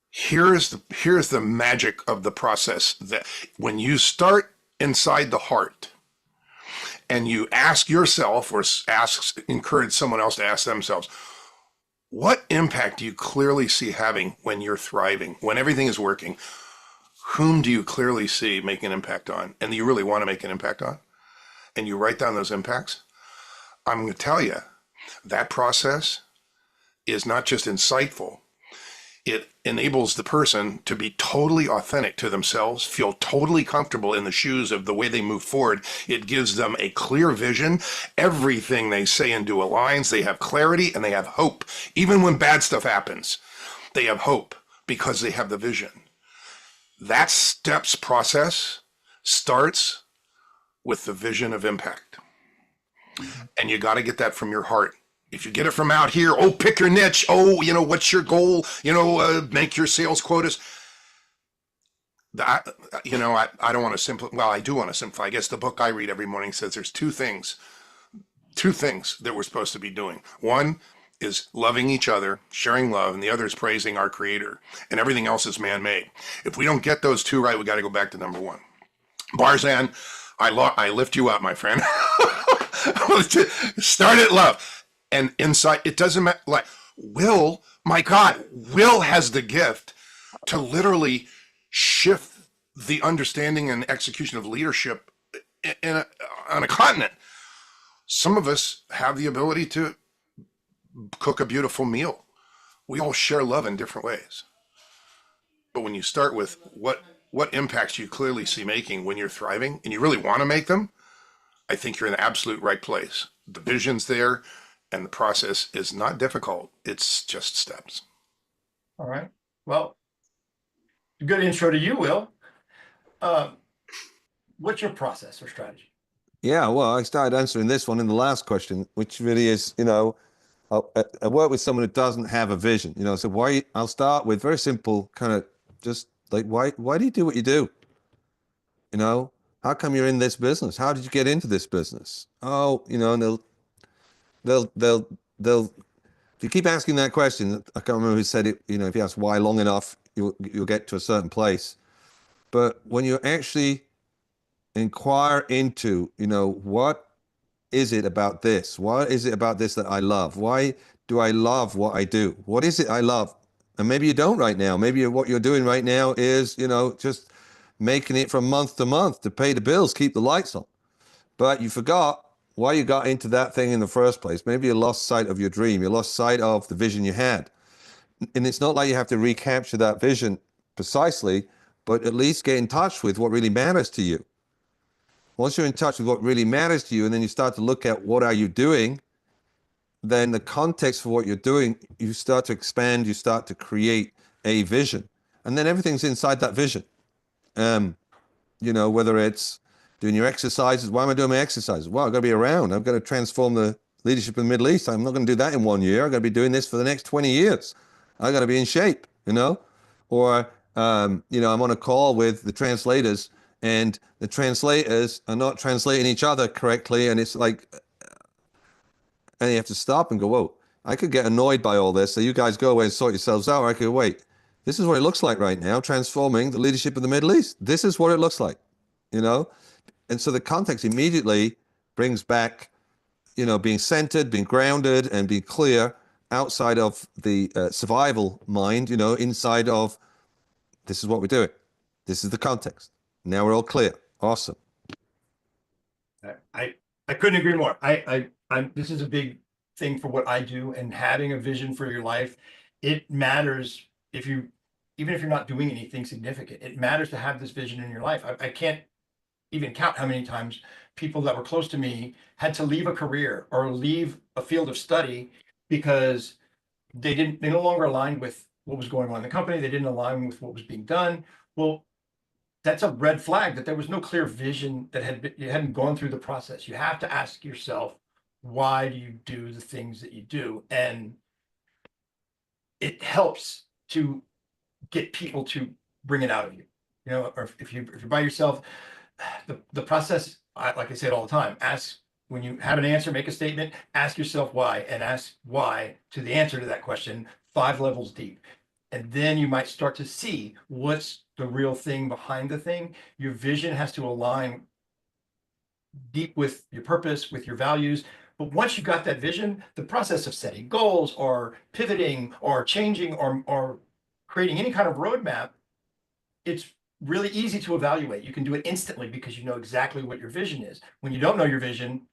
Here's the magic of the process, that when you start inside the heart and you ask yourself or encourage someone else to ask themselves, what impact do you clearly see having when you're thriving, when everything is working? Whom do you clearly see make an impact on and you really want to make an impact on? And you write down those impacts. I'm going to tell you, that process is not just insightful. It enables the person to be totally authentic to themselves, feel totally comfortable in the shoes of the way they move forward. It gives them a clear vision. Everything they say and do aligns. They have clarity and they have hope. Even when bad stuff happens, they have hope because they have the vision. That steps process starts with the vision of impact. And you got to get that from your heart. If you get it from out here, pick your niche. What's your goal? Make your sales quotas. I don't want to simplify. Well, I do want to simplify. I guess the book I read every morning says there's two things that we're supposed to be doing. One is loving each other, sharing love, and the other is praising our Creator. And everything else is man-made. If we don't get those two right, we got to go back to number one. Barzan, I lift you up, my friend. Start at love. And inside, it doesn't matter. Like Will, my God, Will has the gift to literally shift the understanding and execution of leadership on a continent. Some of us have the ability to cook a beautiful meal. We all share love in different ways. But when you start with what impacts you clearly see making when you're thriving and you really want to make them, I think you're in the absolute right place. The vision's there. And the process is not difficult. It's just steps. All right. Well, good intro to you, Will. What's your process or strategy? Yeah, well, I started answering this one in the last question, which really is, I work with someone who doesn't have a vision, so I'll start with very simple kind of just like, why do you do what you do? How come you're in this business? How did you get into this business? And they'll if you keep asking that question, I can't remember who said it, if you ask why long enough, you'll get to a certain place. But when you actually inquire into, what is it about this? What is it about this that I love? Why do I love what I do? What is it I love? And maybe you don't right now. Maybe what you're doing right now is, just making it from month to month to pay the bills, keep the lights on. But you forgot why you got into that thing in the first place. Maybe you lost sight of your dream. You lost sight of the vision you had. And it's not like you have to recapture that vision precisely, but at least get in touch with what really matters to you. Once you're in touch with what really matters to you, and then you start to look at what are you doing, then the context for what you're doing, you start to expand, you start to create a vision. And then everything's inside that vision. Whether it's doing your exercises. Why am I doing my exercises? Well, I've got to be around. I've got to transform the leadership in the Middle East. I'm not going to do that in 1 year. I've got to be doing this for the next 20 years. I've got to be in shape, Or, I'm on a call with the translators and the translators are not translating each other correctly. And it's like, and you have to stop and go, whoa, I could get annoyed by all this. So you guys go away and sort yourselves out. Or I could wait. This is what it looks like right now, transforming the leadership of the Middle East. This is what it looks like, And so the context immediately brings back, being centered, being grounded, and being clear outside of the survival mind, inside of this is what we're doing. This is the context. Now we're all clear. Awesome. I couldn't agree more. This is a big thing for what I do, and having a vision for your life, it matters even if you're not doing anything significant, it matters to have this vision in your life. I can't even count how many times people that were close to me had to leave a career or leave a field of study because they no longer aligned with what was going on in the company. They didn't align with what was being done. Well, that's a red flag that there was no clear vision, that you hadn't gone through the process. You have to ask yourself, why do you do the things that you do? And it helps to get people to bring it out of you. You know, or if you're by yourself, the process, like I say it all the time, when you have an answer, make a statement, ask yourself why, and ask why to the answer to that question 5 levels deep. And then you might start to see what's the real thing behind the thing. Your vision has to align deep with your purpose, with your values. But once you got that vision, the process of setting goals or pivoting or changing or creating any kind of roadmap, it's really easy to evaluate. You can do it instantly because you know exactly what your vision is. When you don't know your vision,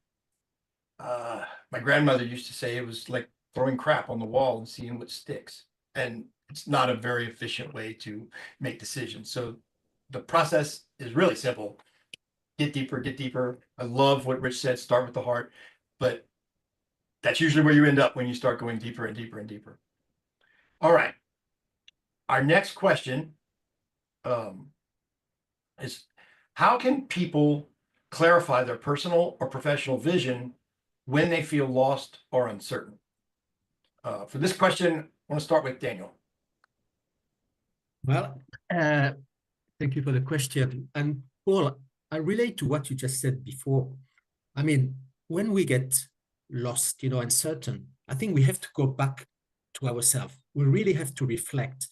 my grandmother used to say it was like throwing crap on the wall and seeing what sticks. And it's not a very efficient way to make decisions. So the process is really simple. Get deeper, get deeper. I love what Rich said, start with the heart, but that's usually where you end up when you start going deeper and deeper and deeper. All right. Our next question is, how can people clarify their personal or professional vision when they feel lost or uncertain? For this question, I want to start with Daniel. Well, thank you for the question. And Paul, I relate to what you just said before. I mean, when we get lost, uncertain, I think we have to go back to ourselves. We really have to reflect.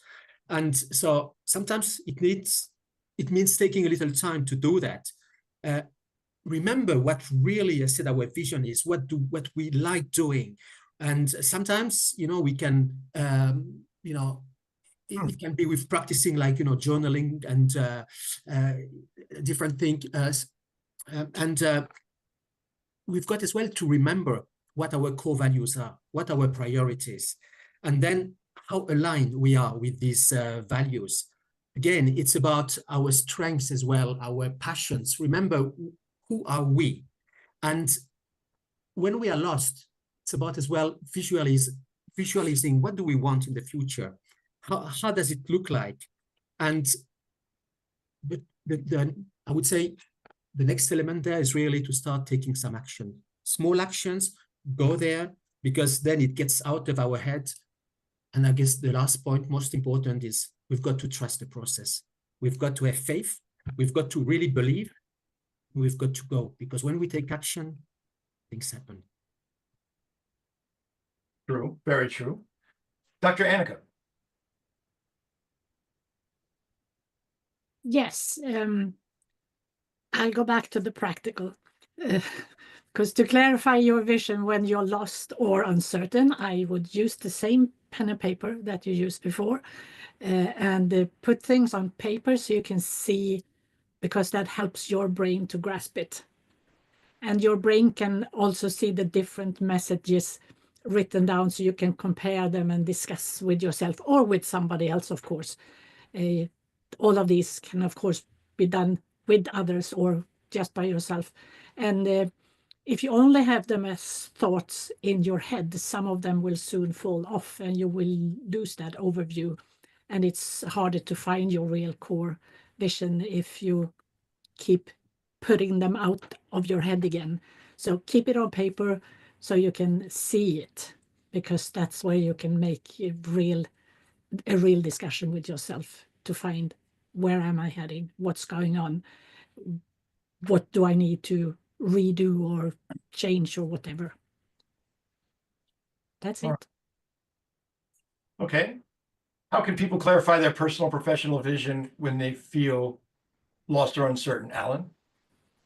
And so sometimes it means taking a little time to do that. Remember what really, I said, our vision is, what we like doing. And sometimes, we can, it can be with practicing, like, journaling and different things. We've got as well to remember what our core values are, what our priorities, and then how aligned we are with these values. Again, it's about our strengths as well, our passions. Remember, who are we? And when we are lost, it's about as well visualizing what do we want in the future? How does it look like? And I would say the next element there is really to start taking some action. Small actions, go there, because then it gets out of our head. And I guess the last point, most important, is we've got to trust the process. We've got to have faith. We've got to really believe. We've got to go, because when we take action, things happen. True, very true. Dr. Annika. Yes, I'll go back to the practical. Because to clarify your vision when you're lost or uncertain, I would use the same pen and paper that you used before, and put things on paper so you can see, because that helps your brain to grasp it. And your brain can also see the different messages written down, so you can compare them and discuss with yourself or with somebody else, of course. All of these can, of course, be done with others or just by yourself. And if you only have them as thoughts in your head, some of them will soon fall off and you will lose that overview. And it's harder to find your real core vision if you keep putting them out of your head again. So keep it on paper so you can see it, because that's where you can make a real discussion with yourself to find, where am I heading? What's going on? What do I need to redo or change or whatever? That's it. Okay. How can people clarify their personal professional vision when they feel lost or uncertain? Alan?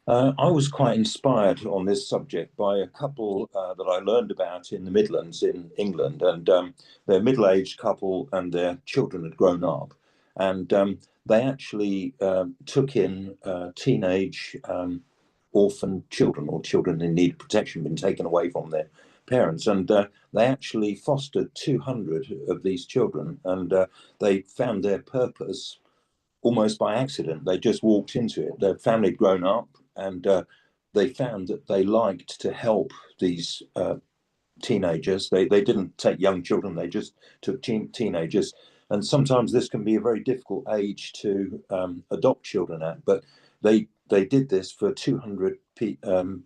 I was quite inspired on this subject by a couple that I learned about in the Midlands in England, and they're a middle-aged couple and their children had grown up. And they actually took in teenage orphan children, or children in need of protection, been taken away from their parents, and they actually fostered 200 of these children, and they found their purpose almost by accident. They just walked into it. Their family had grown up, and they found that they liked to help these teenagers. They didn't take young children, they just took teenagers. And sometimes this can be a very difficult age to adopt children at, but they did this for 200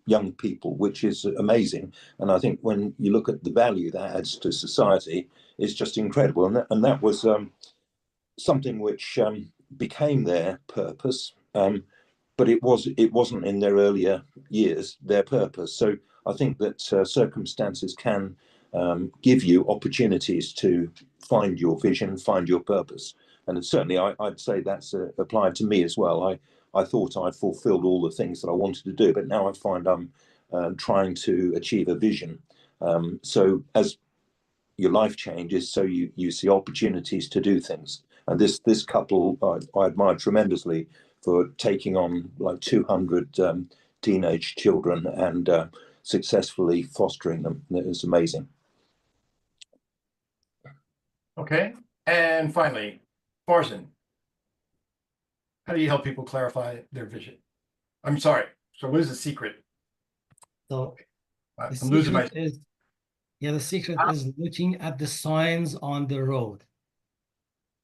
young people, which is amazing. And I think when you look at the value that adds to society, it's just incredible. And that was something which became their purpose, but it wasn't in their earlier years their purpose. So I think that circumstances can give you opportunities to find your vision, find your purpose. And certainly I'd say that's applied to me as well. I thought I'd fulfilled all the things that I wanted to do, but now I find I'm trying to achieve a vision. So as your life changes, so you see opportunities to do things. And this couple I admire tremendously for taking on like 200 teenage children and successfully fostering them. It was amazing. Okay. And finally, Farzin, how do you help people clarify their vision? I'm sorry. So what is the secret? So I'm the losing my. secret is, yeah, the secret is looking at the signs on the road,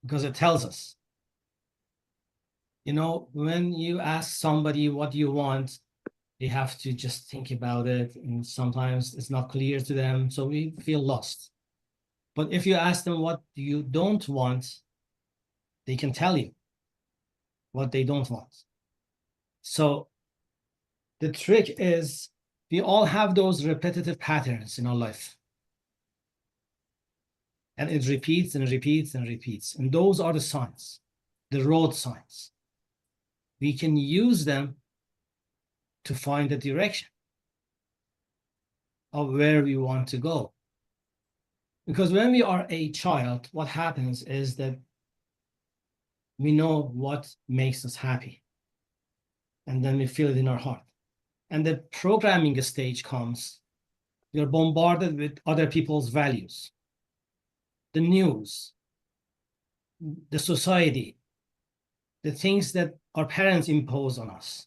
because it tells us. You know, when you ask somebody what you want, they have to just think about it, and sometimes it's not clear to them, so we feel lost. But if you ask them what you don't want, they can tell you what they don't want. So the trick is, we all have those repetitive patterns in our life. And it repeats and repeats and repeats. And those are the signs, the road signs. We can use them to find the direction of where we want to go. Because when we are a child, what happens is that we know what makes us happy. And then we feel it in our heart. And the programming stage comes. We are bombarded with other people's values, the news, the society, the things that our parents impose on us,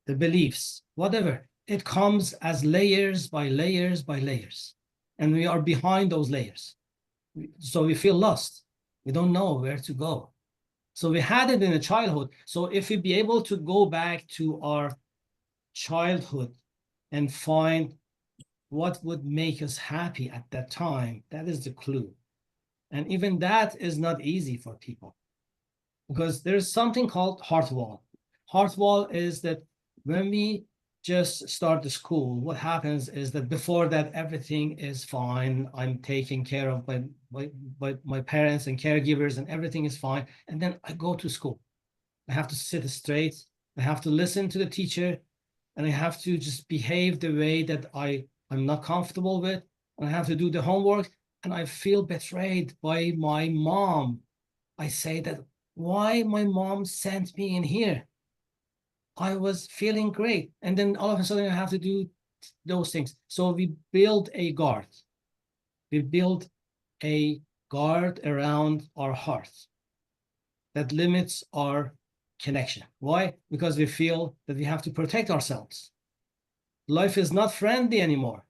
the beliefs, whatever. It comes as layers by layers by layers. And we are behind those layers. So we feel lost. We don't know where to go. So we had it in the childhood. So if we be able to go back to our childhood and find what would make us happy at that time, that is the clue. And even that is not easy for people, because there's something called heart wall. Heart wall is that when we just start the school, what happens is that before that, everything is fine. I'm taken care of by my parents and caregivers, and everything is fine. And then I go to school. I have to sit straight. I have to listen to the teacher, and I have to just behave the way that I'm not comfortable with. And I have to do the homework, and I feel betrayed by my mom. I say that, why my mom sent me in here? I was feeling great. And then all of a sudden I have to do those things. So we build a guard. We build a guard around our heart that limits our connection. Why? Because we feel that we have to protect ourselves. Life is not friendly anymore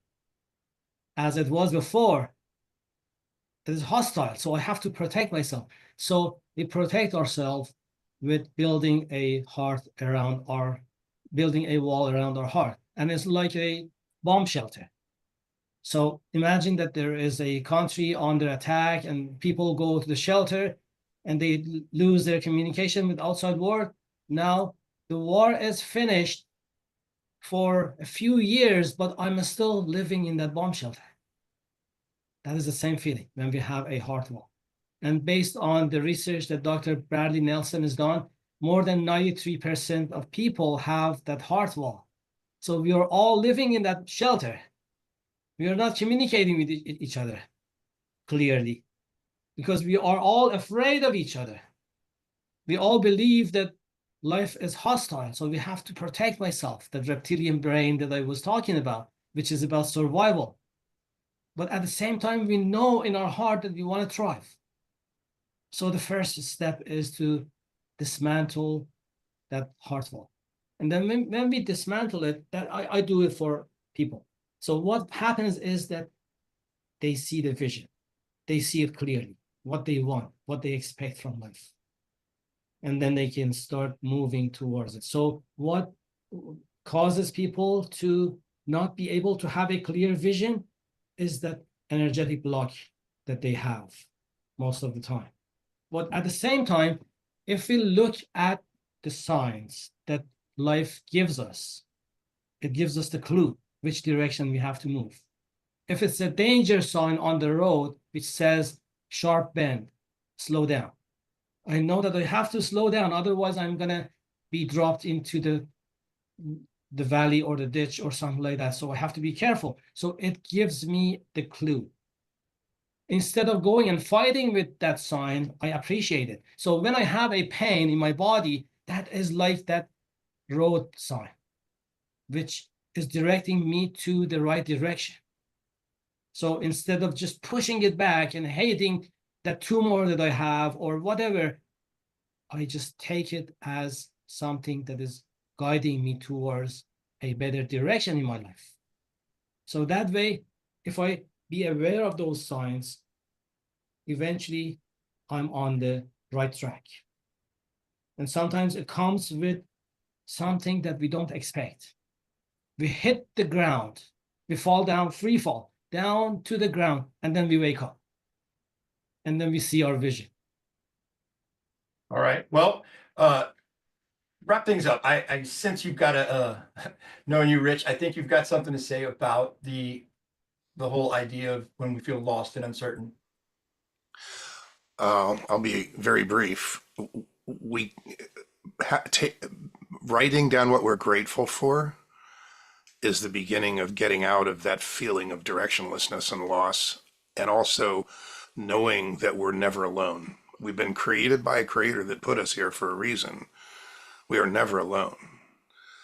as it was before. It is hostile, so I have to protect myself. So we protect ourselves with building a wall around our heart. And it's like a bomb shelter. So imagine that there is a country under attack and people go to the shelter and they lose their communication with outside world. Now the war is finished for a few years, but I'm still living in that bomb shelter. That is the same feeling when we have a heart wall. And based on the research that Dr. Bradley Nelson has done, more than 93% of people have that heart wall. So we are all living in that shelter. We are not communicating with each other clearly because we are all afraid of each other. We all believe that life is hostile, so we have to protect myself, that reptilian brain that I was talking about, which is about survival. But at the same time, we know in our heart that we want to thrive. So the first step is to dismantle that heart wall. And then when we dismantle it, that I do it for people. So what happens is that they see the vision. They see it clearly, what they want, what they expect from life. And then they can start moving towards it. So what causes people to not be able to have a clear vision is that energetic block that they have most of the time. But at the same time, if we look at the signs that life gives us, it gives us the clue which direction we have to move. If it's a danger sign on the road which says sharp bend, slow down, I know that I have to slow down, otherwise I'm gonna be dropped into the valley or the ditch or something like that. So I have to be careful. So it gives me the clue. Instead of going and fighting with that sign, I appreciate it. So when I have a pain in my body, that is like that road sign, which is directing me to the right direction. So instead of just pushing it back and hating that tumor that I have or whatever, I just take it as something that is guiding me towards a better direction in my life. So that way, if I be aware of those signs, eventually I'm on the right track. And sometimes it comes with something that we don't expect. We hit the ground, we fall down, free fall, down to the ground, and then we wake up. And then we see our vision. All right. Well, wrap things up. I sense you've got knowing you, Rich, I think you've got something to say about the whole idea of when we feel lost and uncertain. I'll be very brief. Writing down what we're grateful for is the beginning of getting out of that feeling of directionlessness and loss, and also knowing that we're never alone. We've been created by a creator that put us here for a reason. We are never alone.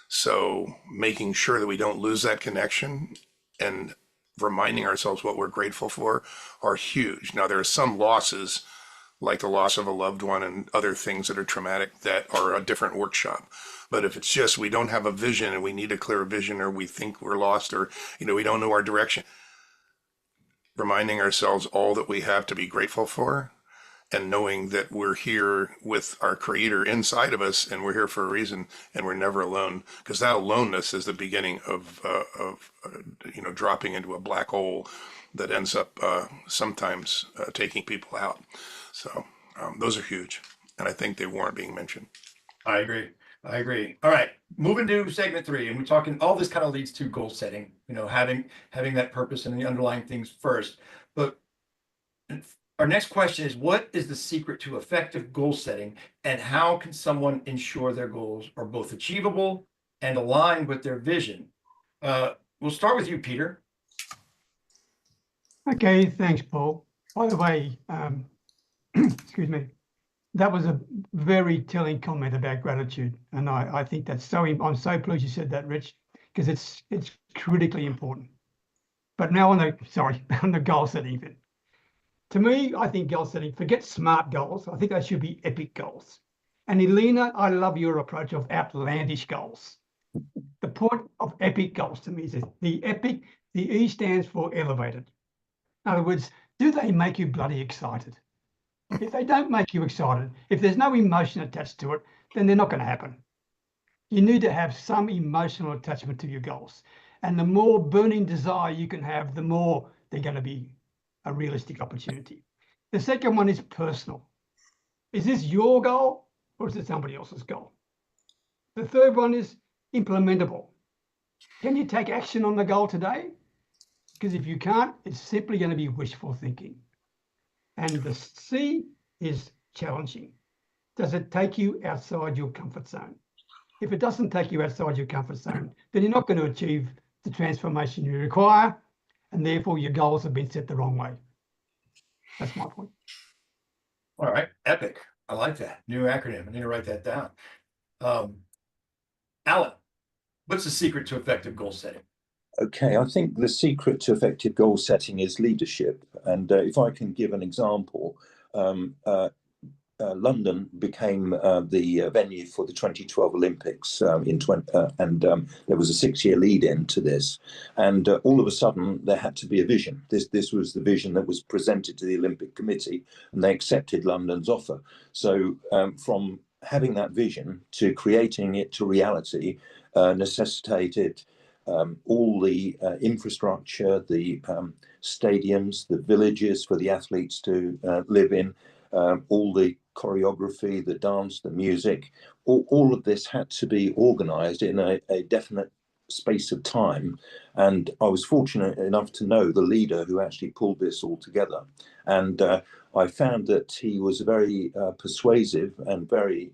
So making sure that we don't lose that connection and reminding ourselves what we're grateful for are huge. Now, there are some losses, like the loss of a loved one and other things that are traumatic, that are a different workshop. But if it's just we don't have a vision and we need a clear vision, or we think we're lost, or we don't know our direction, reminding ourselves all that we have to be grateful for, and knowing that we're here with our creator inside of us, and we're here for a reason, and we're never alone, because that aloneness is the beginning of dropping into a black hole that ends up sometimes taking people out. So those are huge, and I think they warrant being mentioned. I agree. All right, moving to segment 3, and we're talking, all this kind of leads to goal setting, having that purpose and the underlying things first. But our next question is, what is the secret to effective goal setting, and how can someone ensure their goals are both achievable and aligned with their vision? We'll start with you, Peter. Okay, thanks, Paul. By the way, excuse me, that was a very telling comment about gratitude, and I think that's so. I'm so pleased you said that, Rich, because it's critically important. But now on the goal setting bit. To me, I think goal setting, forget smart goals. I think they should be epic goals. And Elena, I love your approach of outlandish goals. The point of epic goals to me is the epic, the E stands for elevated. In other words, do they make you bloody excited? If they don't make you excited, if there's no emotion attached to it, then they're not going to happen. You need to have some emotional attachment to your goals. And the more burning desire you can have, the more they're going to be a realistic opportunity. The second one is personal. Is this your goal or is it somebody else's goal? The third one is implementable. Can you take action on the goal today? Because if you can't, it's simply going to be wishful thinking. And the C is challenging. Does it take you outside your comfort zone? If it doesn't take you outside your comfort zone, then you're not going to achieve the transformation you require, and therefore your goals have been set the wrong way. That's my point. All right, epic. I like that. New acronym. I need to write that down. Alan, what's the secret to effective goal setting? Okay, I think the secret to effective goal setting is leadership. And if I can give an example, London became the venue for the 2012 Olympics there was a 6-year lead in to this. And all of a sudden, there had to be a vision. This was the vision that was presented to the Olympic Committee, and they accepted London's offer. So from having that vision to creating it to reality necessitated all the infrastructure, the stadiums, the villages for the athletes to live in, all the choreography, the dance, the music, all of this had to be organized in a definite space of time. And I was fortunate enough to know the leader who actually pulled this all together. And I found that he was a very persuasive and very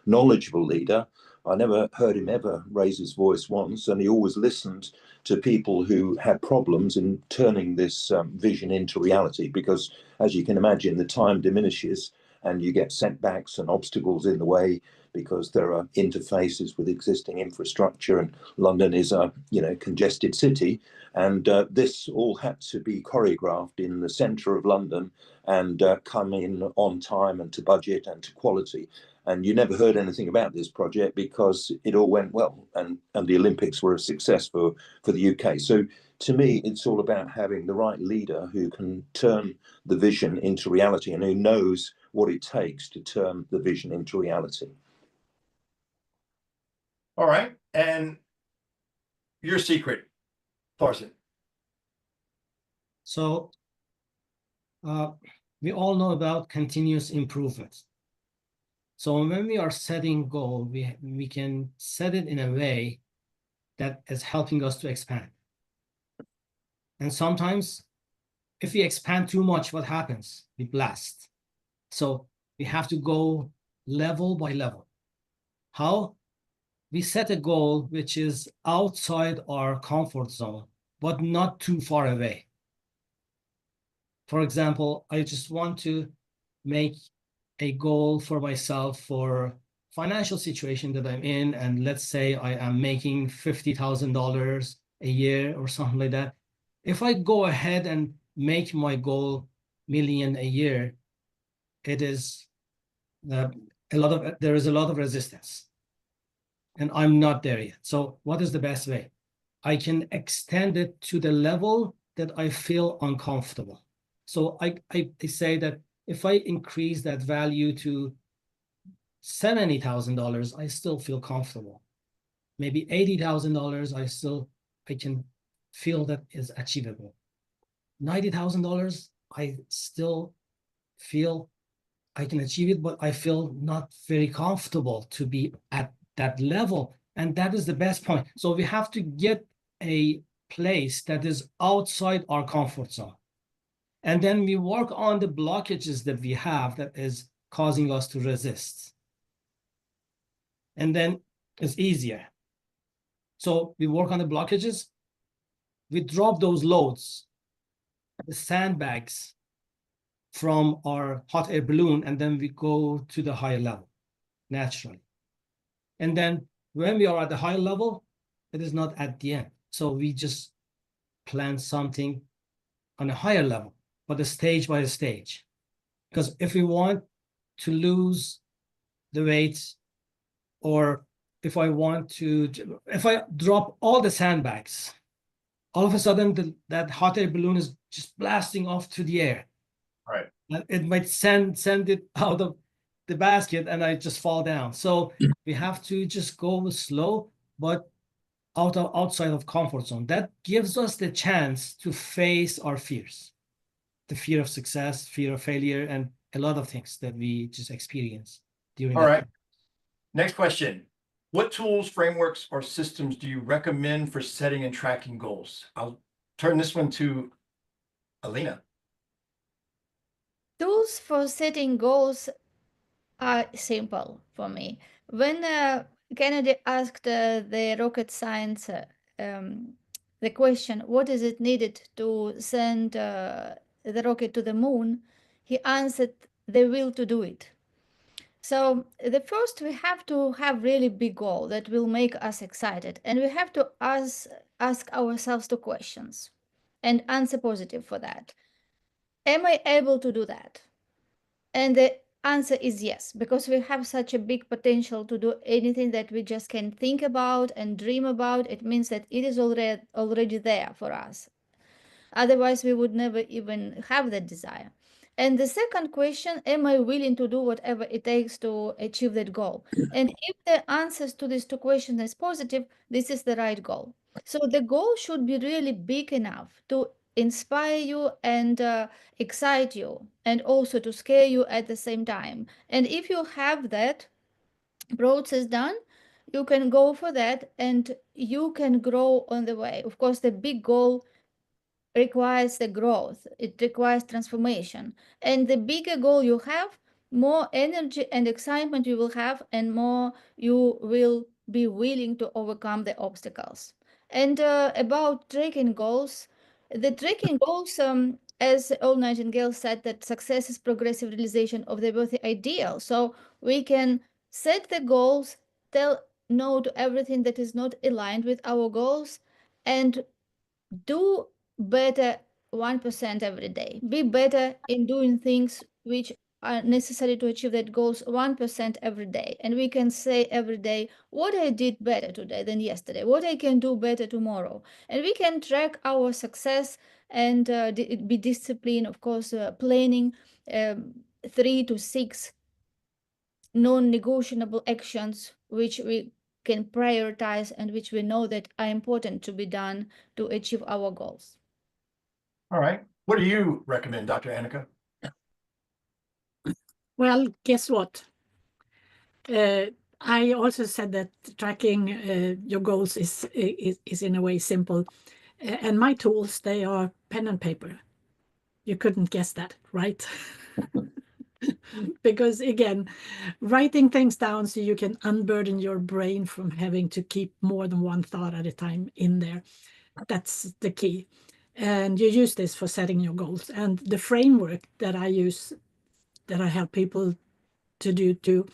knowledgeable leader. I never heard him ever raise his voice once, and he always listened to people who had problems in turning this vision into reality, because as you can imagine, the time diminishes and you get setbacks and obstacles in the way because there are interfaces with existing infrastructure, and London is a congested city, and this all had to be choreographed in the centre of London and come in on time and to budget and to quality. And you never heard anything about this project because it all went well, and the Olympics were a success for the UK. So to me, it's all about having the right leader who can turn the vision into reality and who knows what it takes to turn the vision into reality. All right. And your secret, Farzin. So we all know about continuous improvement. So when we are setting goal, we can set it in a way that is helping us to expand. And sometimes if we expand too much, what happens? We blast. So we have to go level by level. How? We set a goal which is outside our comfort zone, but not too far away. For example, I just want to make a goal for myself for financial situation that I'm in, and let's say I am making $50,000 a year or something like that. If I go ahead and make my goal million a year, it is there is a lot of resistance, and I'm not there yet. So what is the best way? I can extend it to the level that I feel uncomfortable. So I say that if I increase that value to $70,000, I still feel comfortable. Maybe $80,000, I can feel that is achievable. $90,000, I still feel I can achieve it, but I feel not very comfortable to be at that level. And that is the best point. So we have to get a place that is outside our comfort zone. And then we work on the blockages that we have that is causing us to resist. And then it's easier. So we work on the blockages, we drop those loads, the sandbags from our hot air balloon, and then we go to the higher level naturally. And then when we are at the higher level, it is not at the end. So we just plan something on a higher level, but a stage by stage. Because if we want to lose the weight, or if I drop all the sandbags, all of a sudden that hot air balloon is just blasting off to the air. Right. It might send it out of the basket and I just fall down. So we have to just go slow, but outside of comfort zone. That gives us the chance to face our fears, the fear of success, fear of failure, and a lot of things that we just experience during All that right. time. Next question. What tools, frameworks, or systems do you recommend for setting and tracking goals? I'll turn this one to Elena. Tools for setting goals are simple for me. When Kennedy asked the rocket science the question, what is it needed to send the rocket to the moon? He answered, the will to do it. So the first, we have to have really big goal that will make us excited, and we have to ask ourselves two questions and answer positive for that. Am I able to do that? And the answer is yes, because we have such a big potential to do anything that we just can think about and dream about. It means that it is already there for us. Otherwise, we would never even have that desire. And the second question, am I willing to do whatever it takes to achieve that goal? And if the answers to these two questions is positive, this is the right goal. So the goal should be really big enough to inspire you and excite you, and also to scare you at the same time. And if you have that process done, you can go for that and you can grow on the way. Of course, the big goal requires the growth, it requires transformation. And the bigger goal you have, more energy and excitement you will have, and more you will be willing to overcome the obstacles. And about tracking goals, the tracking goals, as Earl Nightingale said, that success is progressive realization of the worthy ideal. So we can set the goals, tell no to everything that is not aligned with our goals, and do better 1% every day. Be better in doing things which are necessary to achieve that goals 1% every day. And we can say every day what I did better today than yesterday, what I can do better tomorrow. And we can track our success and be disciplined, of course, planning 3 to 6 non-negotiable actions which we can prioritize and which we know that are important to be done to achieve our goals. All right. What do you recommend, Dr. Annika? Well, guess what? I also said that tracking your goals is in a way simple. And my tools, they are pen and paper. You couldn't guess that, right? Because again, writing things down so you can unburden your brain from having to keep more than one thought at a time in there. That's the key. And you use this for setting your goals. And the framework that I use, that I help people to do too,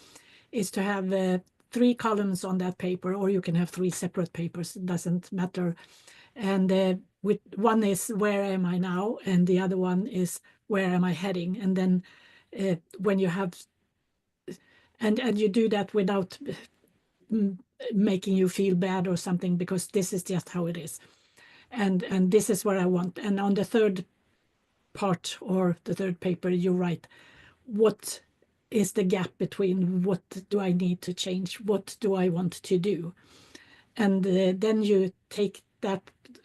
is to have 3 columns on that paper, or you can have 3 separate papers, it doesn't matter. And with one is where am I now, and the other one is where am I heading. And then when you have, and you do that without making you feel bad or something, because this is just how it is. And this is where I want. And on the third part, or the third paper, you write what is the gap between what do I need to change, what do I want to do. And then you take that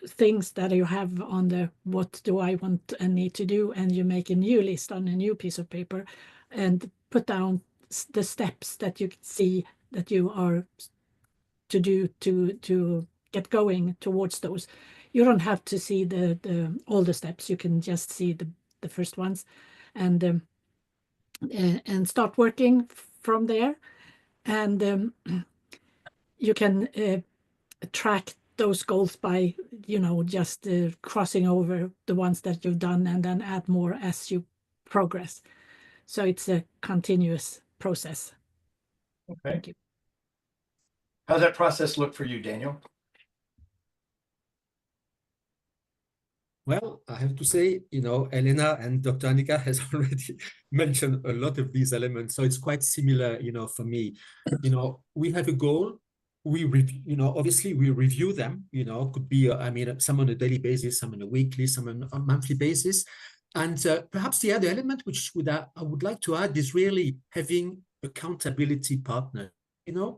things that you have on the what do I want and need to do, and you make a new list on a new piece of paper and put down the steps that you see that you are to do to get going towards those. You don't have to see the all the steps, you can just see the first ones, and start working from there. And you can track those goals by, just crossing over the ones that you've done and then add more as you progress. So it's a continuous process. Okay. Thank you. How's that process look for you, Daniel? Well, I have to say, Elena and Dr. Annika has already mentioned a lot of these elements. So it's quite similar, for me. We have a goal. We review, obviously we review them, could be, some on a daily basis, some on a weekly, some on a monthly basis. And perhaps the other element, which I would like to add, is really having accountability partners,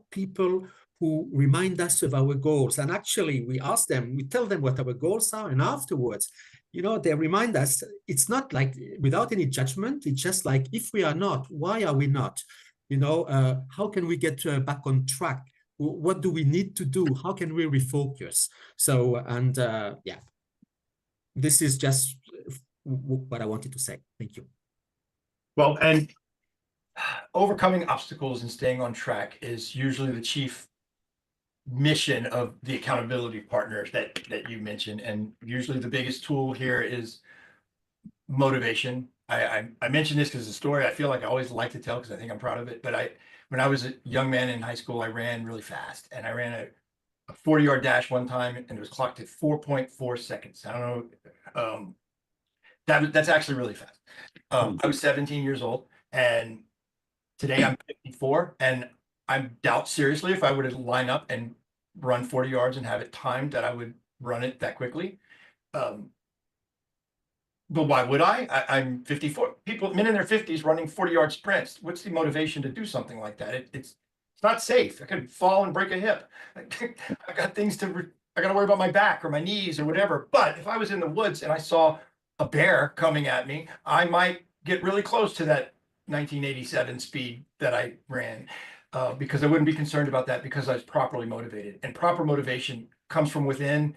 people who remind us of our goals. And actually, we ask them, we tell them what our goals are, and afterwards, they remind us. It's not like without any judgment. It's just like, if we are not, why are we not? How can we get back on track? What do we need to do? How can we refocus? So, and yeah, this is just what I wanted to say. Thank you. Well, and overcoming obstacles and staying on track is usually the chief mission of the accountability partners that you mentioned. And usually the biggest tool here is motivation I mentioned this because it's a story I feel like I always like to tell because I think I'm proud of it. But when I was a young man in high school, I ran really fast, and I ran a 40-yard dash one time, and it was clocked at 4.4 seconds. I don't know. That's actually really fast. I was 17 years old, and today I'm 54, and I doubt seriously if I would have lined up and run 40 yards and have it timed that I would run it that quickly. But why would I? I'm 54. Men in their 50s running 40-yard sprints. What's the motivation to do something like that? It's not safe. I could fall and break a hip. I got things I got to worry about my back or my knees or whatever. But if I was in the woods and I saw a bear coming at me, I might get really close to that 1987 speed that I ran because I wouldn't be concerned about that because I was properly motivated. And proper motivation comes from within,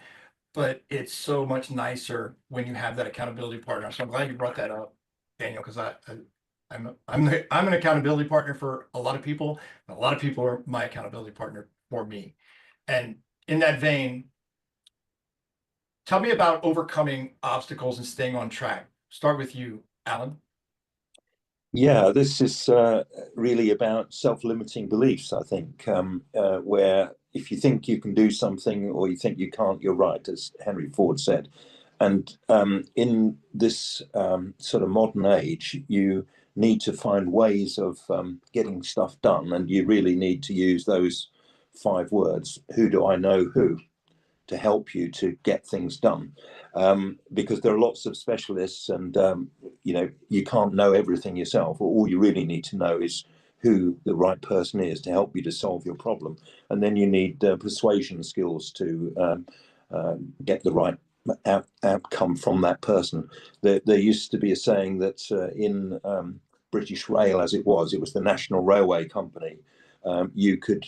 but it's so much nicer when you have that accountability partner. So I'm glad you brought that up, Daniel, because I'm an accountability partner for a lot of people. A lot of people are my accountability partner for me. And in that vein, tell me about overcoming obstacles and staying on track. Start with you, Alan. Yeah, this is really about self-limiting beliefs, I think, where if you think you can do something or you think you can't, you're right, as Henry Ford said. And in this sort of modern age, you need to find ways of getting stuff done. And you really need to use those 5 words, who do I know who, to help you to get things done. Because there are lots of specialists and, you can't know everything yourself. All you really need to know is who the right person is to help you to solve your problem. And then you need persuasion skills to get the right outcome from that person. There used to be a saying that in British Rail, as it was the National Railway Company, you could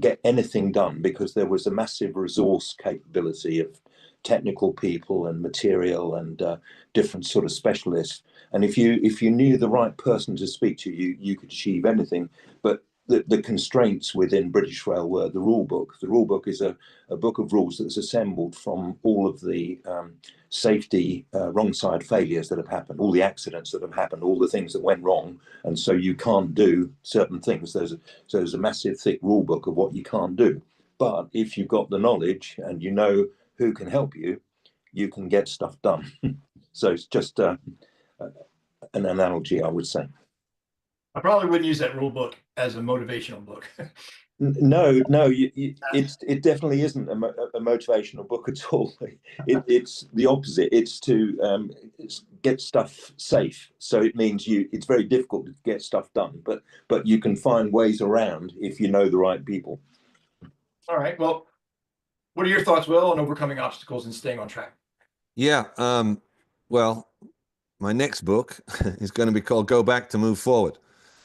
get anything done because there was a massive resource capability of technical people and material and different sort of specialists. And if you knew the right person to speak to, you could achieve anything. But the constraints within British Rail were the rule book. The rule book is a book of rules that's assembled from all of the safety wrong side failures that have happened, all the accidents that have happened, all the things that went wrong. And so you can't do certain things. There's a massive thick rule book of what you can't do. But if you've got the knowledge and you know who can help you, you can get stuff done. So it's just an analogy, I would say. I probably wouldn't use that rule book as a motivational book. No, it definitely isn't a motivational book at all. It's the opposite. It's to get stuff safe. So it means it's very difficult to get stuff done, but you can find ways around if you know the right people. All right. Well, what are your thoughts, Will, on overcoming obstacles and staying on track? Yeah. Well, my next book is going to be called Go Back to Move Forward.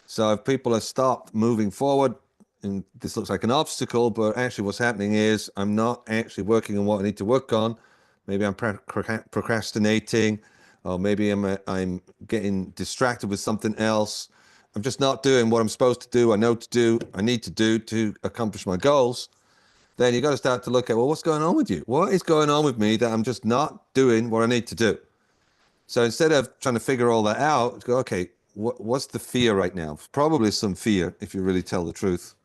So if people have stopped moving forward, and this looks like an obstacle, but actually what's happening is I'm not actually working on what I need to work on. Maybe I'm procrastinating, or maybe I'm getting distracted with something else. I'm just not doing what I'm supposed to do, I need to do to accomplish my goals. Then you got to start to look at, well, what's going on with you? What is going on with me that I'm just not doing what I need to do? So instead of trying to figure all that out, go, okay, what's the fear right now? Probably some fear, if you really tell the truth.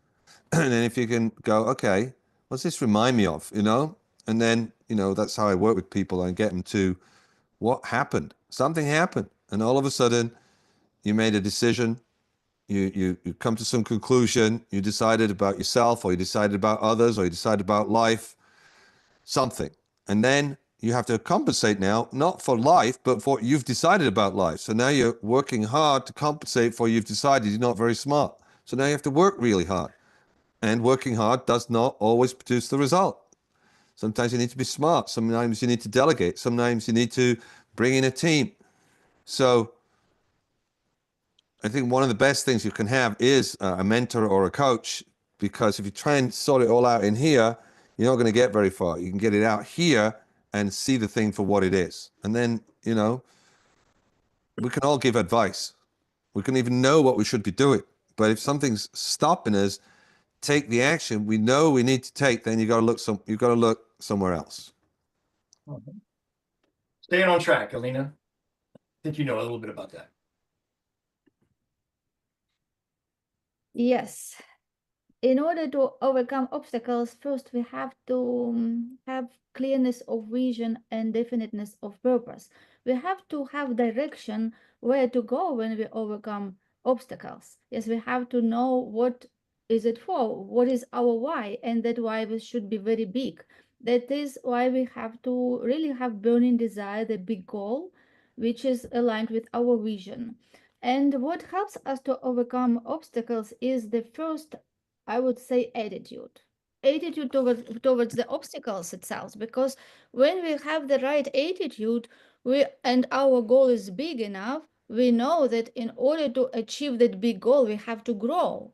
And then if you can go, okay, what's this remind me of, And then, that's how I work with people. I get them to, what happened? Something happened. And all of a sudden, you made a decision. You come to some conclusion. You decided about yourself, or you decided about others, or you decided about life, something. And then you have to compensate now, not for life, but for what you've decided about life. So now you're working hard to compensate for you've decided you're not very smart. So now you have to work really hard. And working hard does not always produce the result. Sometimes you need to be smart. Sometimes you need to delegate. Sometimes you need to bring in a team. So I think one of the best things you can have is a mentor or a coach, because if you try and sort it all out in here, you're not going to get very far. You can get it out here and see the thing for what it is. And then, we can all give advice. We can even know what we should be doing. But if something's stopping us, take the action we know we need to take, then you got to look somewhere else. Staying on track, Elena. think you know a little bit about that. Yes. In order to overcome obstacles, first we have to have clearness of vision and definiteness of purpose. We have to have direction where to go when we overcome obstacles. Yes, we have to know what is it for, what is our why, and that why should be very big. That is why we have to really have burning desire, the big goal, which is aligned with our vision. And what helps us to overcome obstacles is the first, I would say, attitude towards the obstacles itself, because when we have the right attitude, and our goal is big enough, we know that in order to achieve that big goal we have to grow.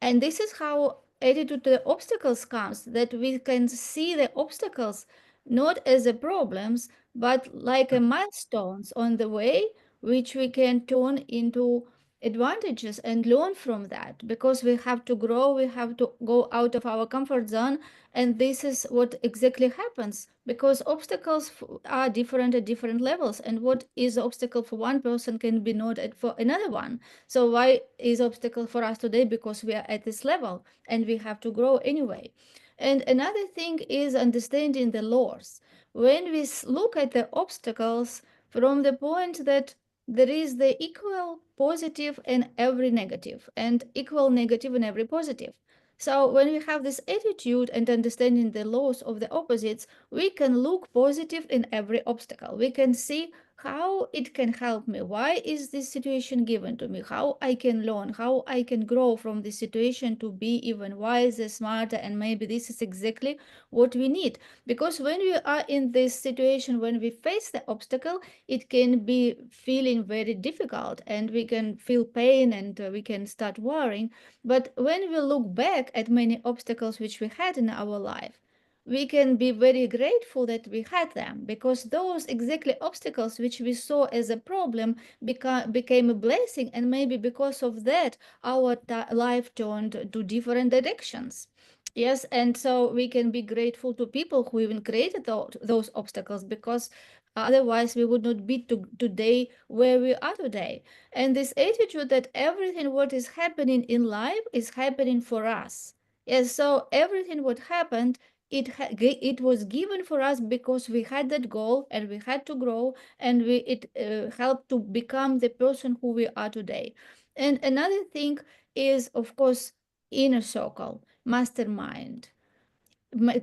And this is how attitude to the obstacles comes, that we can see the obstacles not as a problems but like a milestones on the way, which we can turn into advantages and learn from that, because we have to grow, we have to go out of our comfort zone. And this is what exactly happens, because obstacles are different at different levels, and what is obstacle for one person can be not for another one. So why is obstacle for us today? Because we are at this level and we have to grow anyway. And another thing is understanding the laws. When we look at the obstacles from the point that there is the equal positive in every negative and equal negative in every positive. So when we have this attitude and understanding the laws of the opposites, we can look positive in every obstacle. We can see how it can help me. Why is this situation given to me? How I can learn, how I can grow from this situation to be even wiser, smarter, and maybe this is exactly what we need. Because when we are in this situation, when we face the obstacle, it can be feeling very difficult and we can feel pain and we can start worrying. But when we look back at many obstacles which we had in our life, we can be very grateful that we had them, because those exactly obstacles which we saw as a problem became a blessing, and maybe because of that our life turned to different directions. Yes, and so we can be grateful to people who even created those obstacles, because otherwise we would not be today where we are today. And this attitude that everything what is happening in life is happening for us. Yes, so everything what happened, it was given for us because we had that goal and we had to grow, and it helped to become the person who we are today. And another thing is, of course, inner circle, mastermind,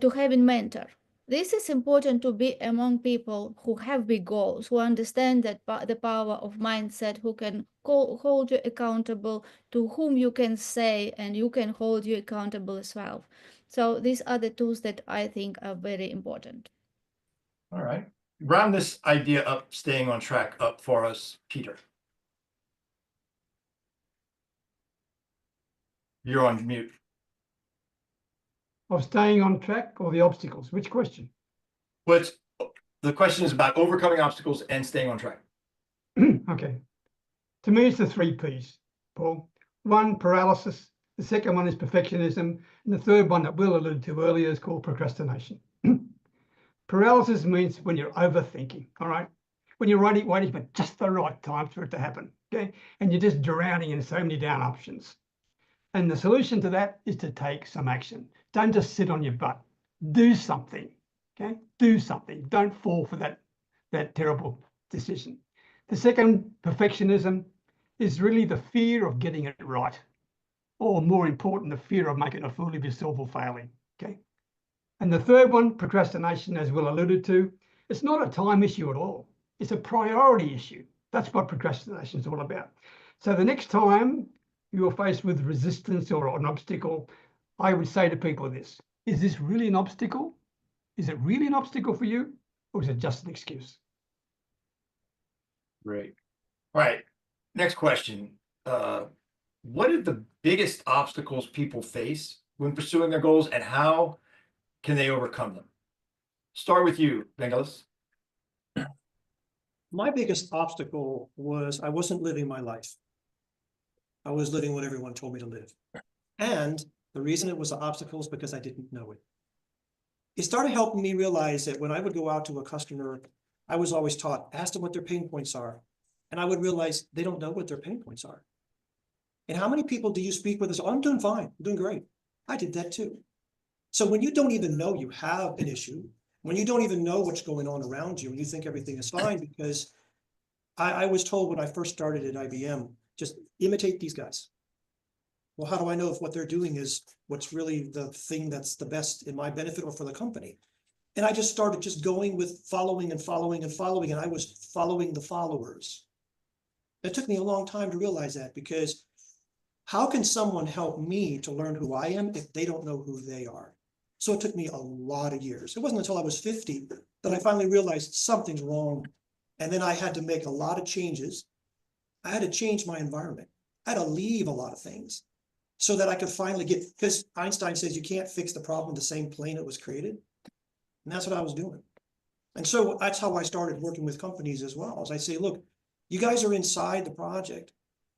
to have a mentor. This is important to be among people who have big goals, who understand that the power of mindset, who can hold you accountable, to whom you can say and you can hold you accountable as well. So these are the tools that I think are very important. All right. Round this idea up, staying on track, up for us, Peter. You're on mute. Of staying on track or the obstacles? Which question? The question is about overcoming obstacles and staying on track. Okay. To me, it's the 3 Ps, Paul. 1, paralysis. The second one is perfectionism. And the third one that Will alluded to earlier is called procrastination. Paralysis means when you're overthinking, all right? When you're waiting for just the right time for it to happen, okay? And you're just drowning in so many down options. And the solution to that is to take some action. Don't just sit on your butt. Do something, okay? Do something. Don't fall for that terrible decision. The second, perfectionism, is really the fear of getting it right. Or more important, the fear of making a fool of yourself or failing, okay? And the third one, procrastination, as Will alluded to, it's not a time issue at all. It's a priority issue. That's what procrastination is all about. So the next time you're faced with resistance or an obstacle, I would say to people this: is this really an obstacle? Is it really an obstacle for you? Or is it just an excuse? Great. All right. Next question. What are the biggest obstacles people face when pursuing their goals, and how can they overcome them? Start with you, Vangelis. My biggest obstacle was I wasn't living my life. I was living what everyone told me to live. And the reason it was an obstacle is because I didn't know it. It started helping me realize that when I would go out to a customer, I was always taught, ask them what their pain points are. And I would realize they don't know what their pain points are. And how many people do you speak with? Oh, I'm doing fine, I'm doing great. I did that too. So when you don't even know you have an issue, when you don't even know what's going on around you, and you think everything is fine, because I was told when I first started at IBM, just imitate these guys. Well, how do I know if what they're doing is what's really the thing that's the best in my benefit or for the company? And I just started just going with following and following and following, and I was following the followers. It took me a long time to realize that, because how can someone help me to learn who I am if they don't know who they are? So it took me a lot of years. It wasn't until I was 50 that I finally realized something's wrong. And then I had to make a lot of changes. I had to change my environment. I had to leave a lot of things so that I could finally get, because Einstein says you can't fix the problem in the same plane it was created. And that's what I was doing. And so that's how I started working with companies as well. As I say, look, you guys are inside the project.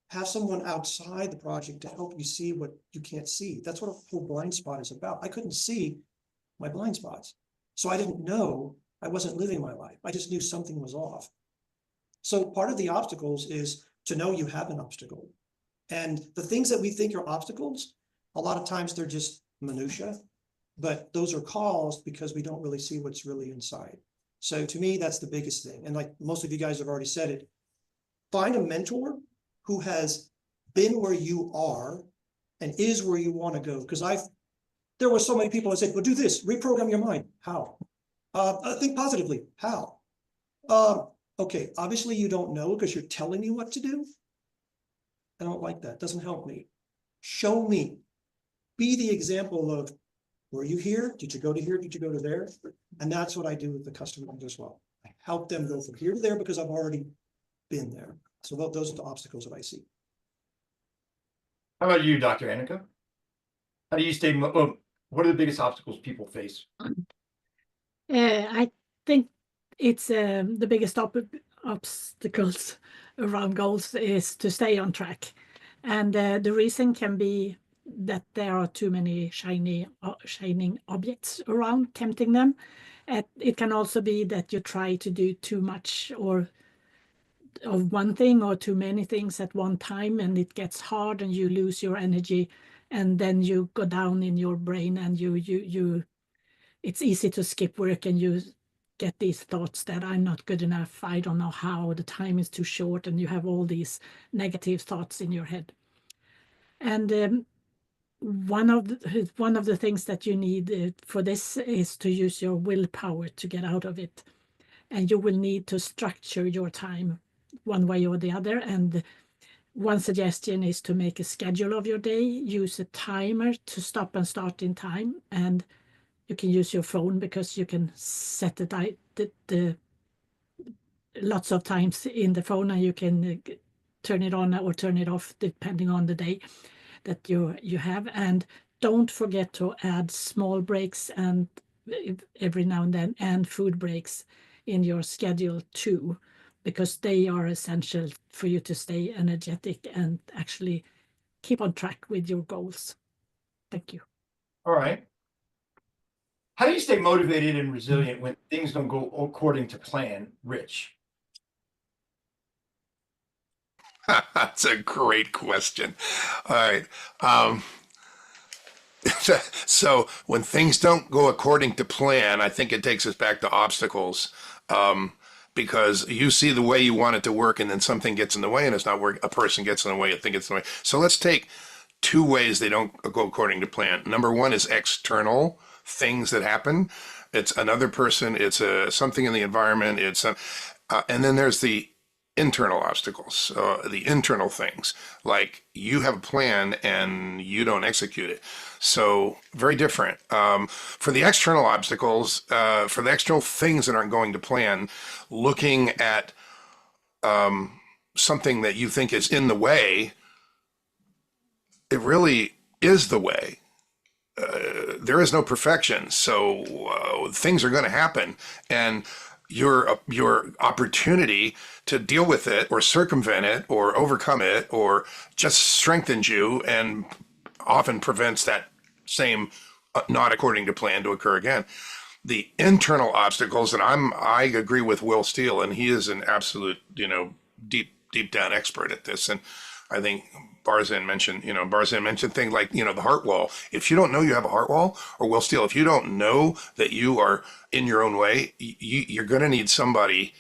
Have someone outside the project to help you see what you can't see. That's what a whole blind spot is about. I couldn't see my blind spots. So I didn't know I wasn't living my life. I just knew something was off. So part of the obstacles is to know you have an obstacle. And the things that we think are obstacles, a lot of times they're just minutia, but those are caused because we don't really see what's really inside. So to me, that's the biggest thing. And like most of you guys have already said it, find a mentor who has been where you are and is where you want to go. Because there were so many people that said, well, do this, reprogram your mind. How? Think positively. How? Okay, obviously you don't know because you're telling me what to do. I don't like that. Doesn't help me. Show me. Be the example of, were you here? Did you go to here? Did you go to there? And that's what I do with the customer as well. I help them go from here to there because I've already been there. So those are the obstacles that I see. How about you, Dr. Annika? How do you stay, what are the biggest obstacles people face? I think it's the biggest obstacles around goals is to stay on track. And the reason can be that there are too many shining objects around, tempting them. It can also be that you try to do too much or of one thing or too many things at one time, and it gets hard and you lose your energy, and then you go down in your brain and you it's easy to skip work and you get these thoughts that I'm not good enough, I don't know how, the time is too short, and you have all these negative thoughts in your head. And one of the things that you need for this is to use your willpower to get out of it. And you will need to structure your time one way or the other. And one suggestion is to make a schedule of your day, use a timer to stop and start in time. And you can use your phone because you can set the lots of times in the phone, and you can turn it on or turn it off depending on the day that you have. And don't forget to add small breaks and every now and then, and food breaks in your schedule too, because they are essential for you to stay energetic and actually keep on track with your goals. Thank you. All right. How do you stay motivated and resilient when things don't go according to plan, Rich? That's a great question. All right. So when things don't go according to plan, I think it takes us back to obstacles. Because you see the way you want it to work, and then something gets in the way and it's not working. A person gets in the way, a thing gets in the way. So let's take two ways they don't go according to plan. Number one is external things that happen. It's another person, it's something in the environment, and then there's the internal obstacles, the internal things, like you have a plan and you don't execute it. So very different. For the external obstacles, for the external things that aren't going to plan, looking at something that you think is in the way, it really is the way. There is no perfection, so things are going to happen, and your opportunity to deal with it or circumvent it or overcome it or just strengthens you and often prevents that same not according to plan to occur again. The internal obstacles, and I agree with Will Steele, and he is an absolute, deep deep down expert at this. And I think Farzin mentioned things like, the heart wall. If you don't know you have a heart wall, or Will Steele, if you don't know that you are in your own way, you're going to need somebody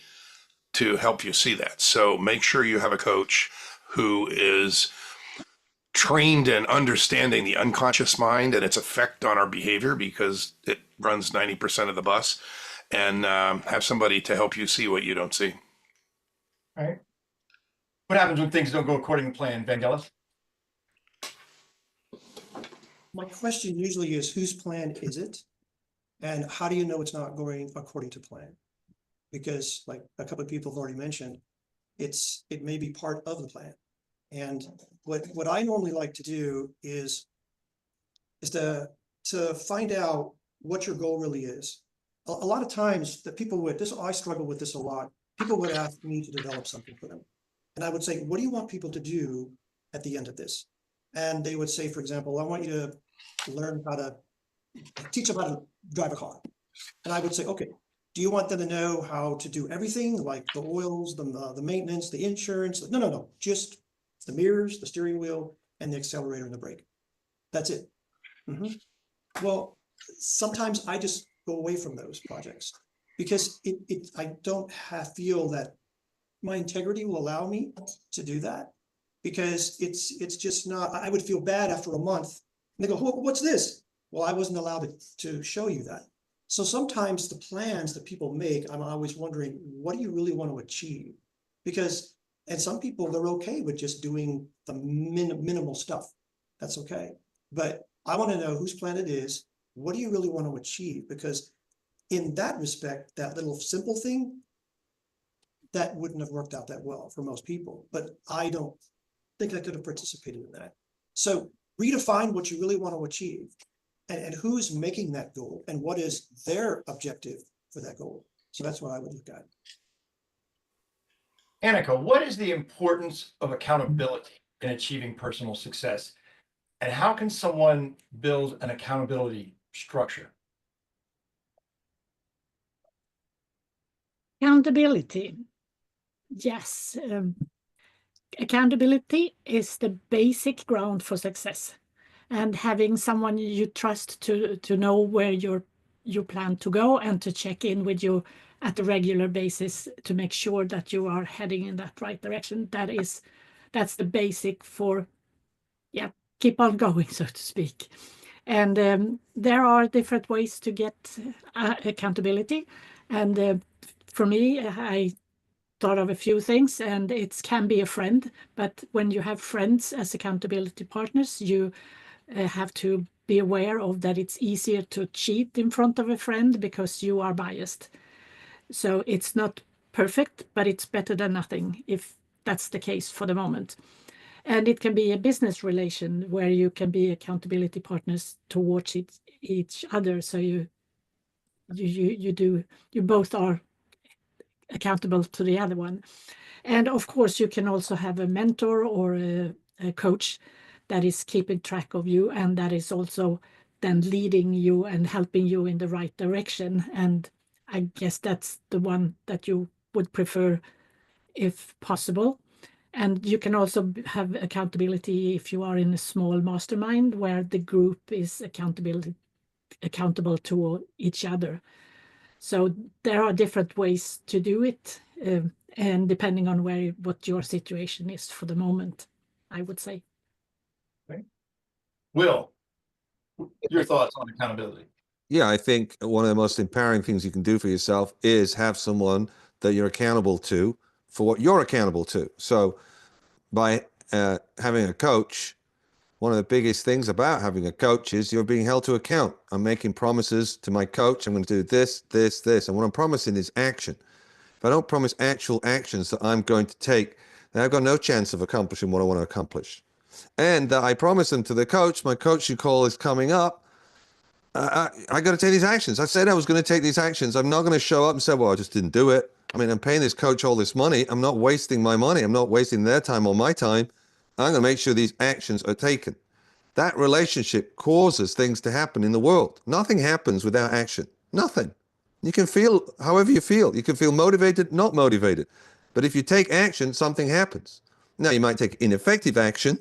to help you see that. So make sure you have a coach who is trained in understanding the unconscious mind and its effect on our behavior, because it runs 90% of the bus, and have somebody to help you see what you don't see. All right. What happens when things don't go according to plan, Vangelis? My question usually is, whose plan is it? And how do you know it's not going according to plan? Because like a couple of people have already mentioned, it may be part of the plan. And what I normally like to do is to find out what your goal really is. A lot of times that people would, I struggle with this a lot. People would ask me to develop something for them. And I would say, what do you want people to do at the end of this? And they would say, for example, I want you to learn how to teach them how to drive a car. And I would say, okay, do you want them to know how to do everything, like the oils, the maintenance, the insurance? No, just the mirrors, the steering wheel, and the accelerator and the brake. That's it. Well, sometimes I just go away from those projects because I don't feel that my integrity will allow me to do that, because it's just not. I would feel bad after a month. And they go, what's this? Well, I wasn't allowed to show you that. So sometimes the plans that people make, I'm always wondering, what do you really want to achieve? And some people, they're okay with just doing the minimal stuff. That's okay. But I want to know whose plan it is. What do you really want to achieve? Because in that respect, that little simple thing, that wouldn't have worked out that well for most people. But I don't think I could have participated in that. So redefine what you really want to achieve, and who's making that goal, and what is their objective for that goal. So that's what I would look at. Annika, what is the importance of accountability in achieving personal success? And how can someone build an accountability structure? Accountability. Yes. Accountability is the basic ground for success. And having someone you trust to know where you plan to go and to check in with you at a regular basis to make sure that you are heading in that right direction. That's the basic for, keep on going, so to speak. And there are different ways to get accountability. And for me, I thought of a few things, and it can be a friend. But when you have friends as accountability partners, you have to be aware of that it's easier to cheat in front of a friend because you are biased. So it's not perfect, but it's better than nothing if that's the case for the moment. And it can be a business relation where you can be accountability partners towards each other. So you both are accountable to the other one. And of course, you can also have a mentor or a coach that is keeping track of you, and that is also then leading you and helping you in the right direction. And I guess that's the one that you would prefer if possible. And you can also have accountability if you are in a small mastermind where the group is accountable to each other. So there are different ways to do it, and depending on what your situation is for the moment, I would say. Okay. Will, your thoughts on accountability? Yeah, I think one of the most empowering things you can do for yourself is have someone that you're accountable to for what you're accountable to. So by having a coach, one of the biggest things about having a coach is you're being held to account. I'm making promises to my coach. I'm going to do this, this, this. And what I'm promising is action. If I don't promise actual actions that I'm going to take, then I've got no chance of accomplishing what I want to accomplish. And I promise them to the coach, my coaching call is coming up. I got to take these actions. I said I was going to take these actions. I'm not going to show up and say, well, I just didn't do it. I mean, I'm paying this coach all this money. I'm not wasting my money. I'm not wasting their time or my time. I'm going to make sure these actions are taken. That relationship causes things to happen in the world. Nothing happens without action. Nothing. You can feel however you feel. You can feel motivated, not motivated. But if you take action, something happens. Now, you might take ineffective action,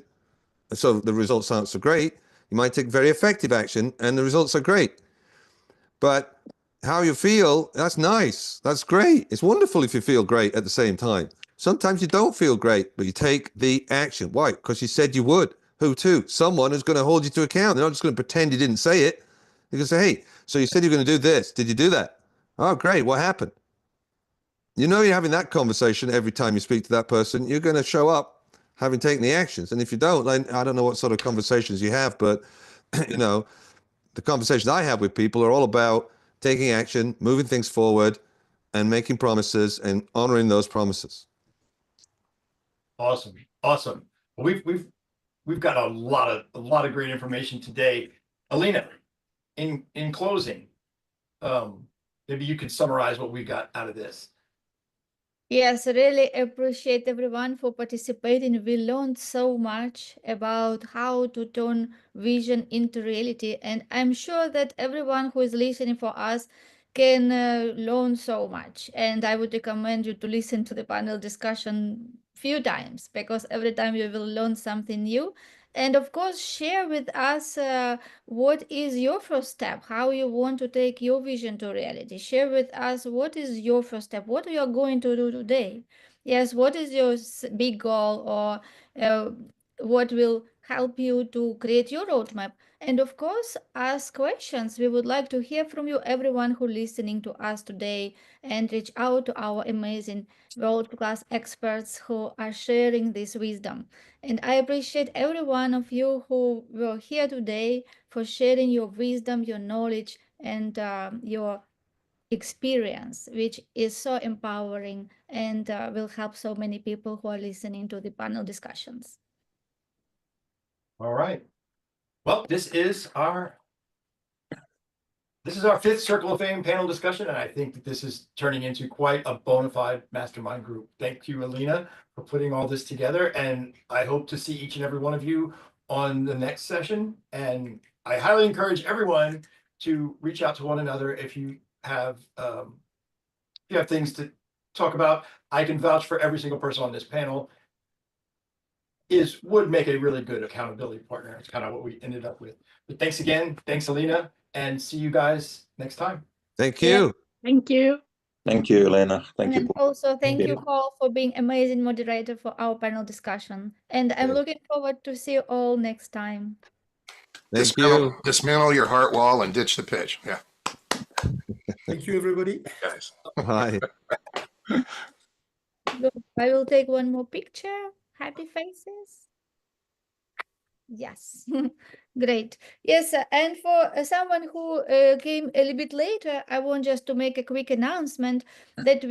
so the results aren't so great. You might take very effective action, and the results are great. But how you feel, that's nice. That's great. It's wonderful if you feel great at the same time. Sometimes you don't feel great, but you take the action. Why? Because you said you would. Who to? Someone who's going to hold you to account. They're not just going to pretend you didn't say it. You're going to say, hey, so you said you're going to do this. Did you do that? Oh, great. What happened? You know you're having that conversation every time you speak to that person. You're going to show up having taken the actions. And if you don't, then I don't know what sort of conversations you have, but you know, the conversations I have with people are all about taking action, moving things forward, and making promises and honoring those promises. Awesome. Awesome. We've got a lot of great information today. Elena, in closing, maybe you could summarize what we got out of this. Yes, I really appreciate everyone for participating. We learned so much about how to turn vision into reality, and I'm sure that everyone who is listening for us can learn so much. And I would recommend you to listen to the panel discussion few times, because every time you will learn something new. And of course, share with us what is your first step, how you want to take your vision to reality. Share with us what is your first step, what you are going to do today. Yes, what is your big goal, or what will help you to create your roadmap. And of course, ask questions. We would like to hear from you, everyone who listening to us today, and reach out to our amazing world-class experts who are sharing this wisdom. And I appreciate every one of you who were here today for sharing your wisdom, your knowledge, and your experience, which is so empowering and will help so many people who are listening to the panel discussions. All right. Well, this is our fifth Circle of Fame panel discussion, and I think that this is turning into quite a bona fide mastermind group. Thank you, Elena, for putting all this together, and I hope to see each and every one of you on the next session. And I highly encourage everyone to reach out to one another if you have things to talk about. I can vouch for every single person on this panel would make a really good accountability partner. It's kind of what we ended up with. But thanks again. Thanks, Elena. And see you guys next time. Thank you. Yeah. Thank you. Thank you, Elena. Thank you. And also thank you, you. Paul, for being amazing moderator for our panel discussion. And I'm looking forward to see you all next time. Thank you. Dismantle your heart wall and ditch the pitch. Yeah. Thank you, everybody. Guys. Bye. Good. I will take one more picture. Happy faces. Yes, great. Yes, and for someone who came a little bit later, I want just to make a quick announcement that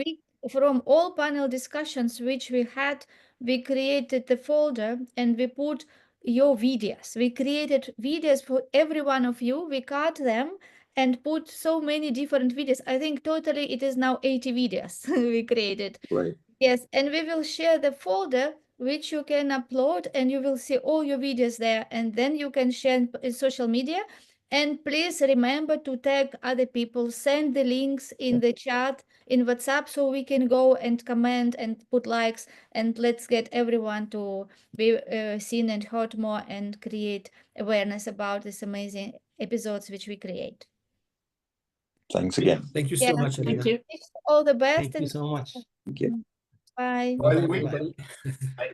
from all panel discussions which we had, we created the folder and we put your videos. We created videos for every one of you. We cut them and put so many different videos. I think totally it is now 80 videos we created. Right. Yes, and we will share the folder which you can upload, and you will see all your videos there, and then you can share in social media. And please remember to tag other people, send the links in the chat in WhatsApp so we can go and comment and put likes, and let's get everyone to be seen and heard more and create awareness about these amazing episodes which we create. Thanks again. Thank you so much, Elena. Thank you. All the best. Thank you so much. Thank you. Bye. Bye, everybody. Bye.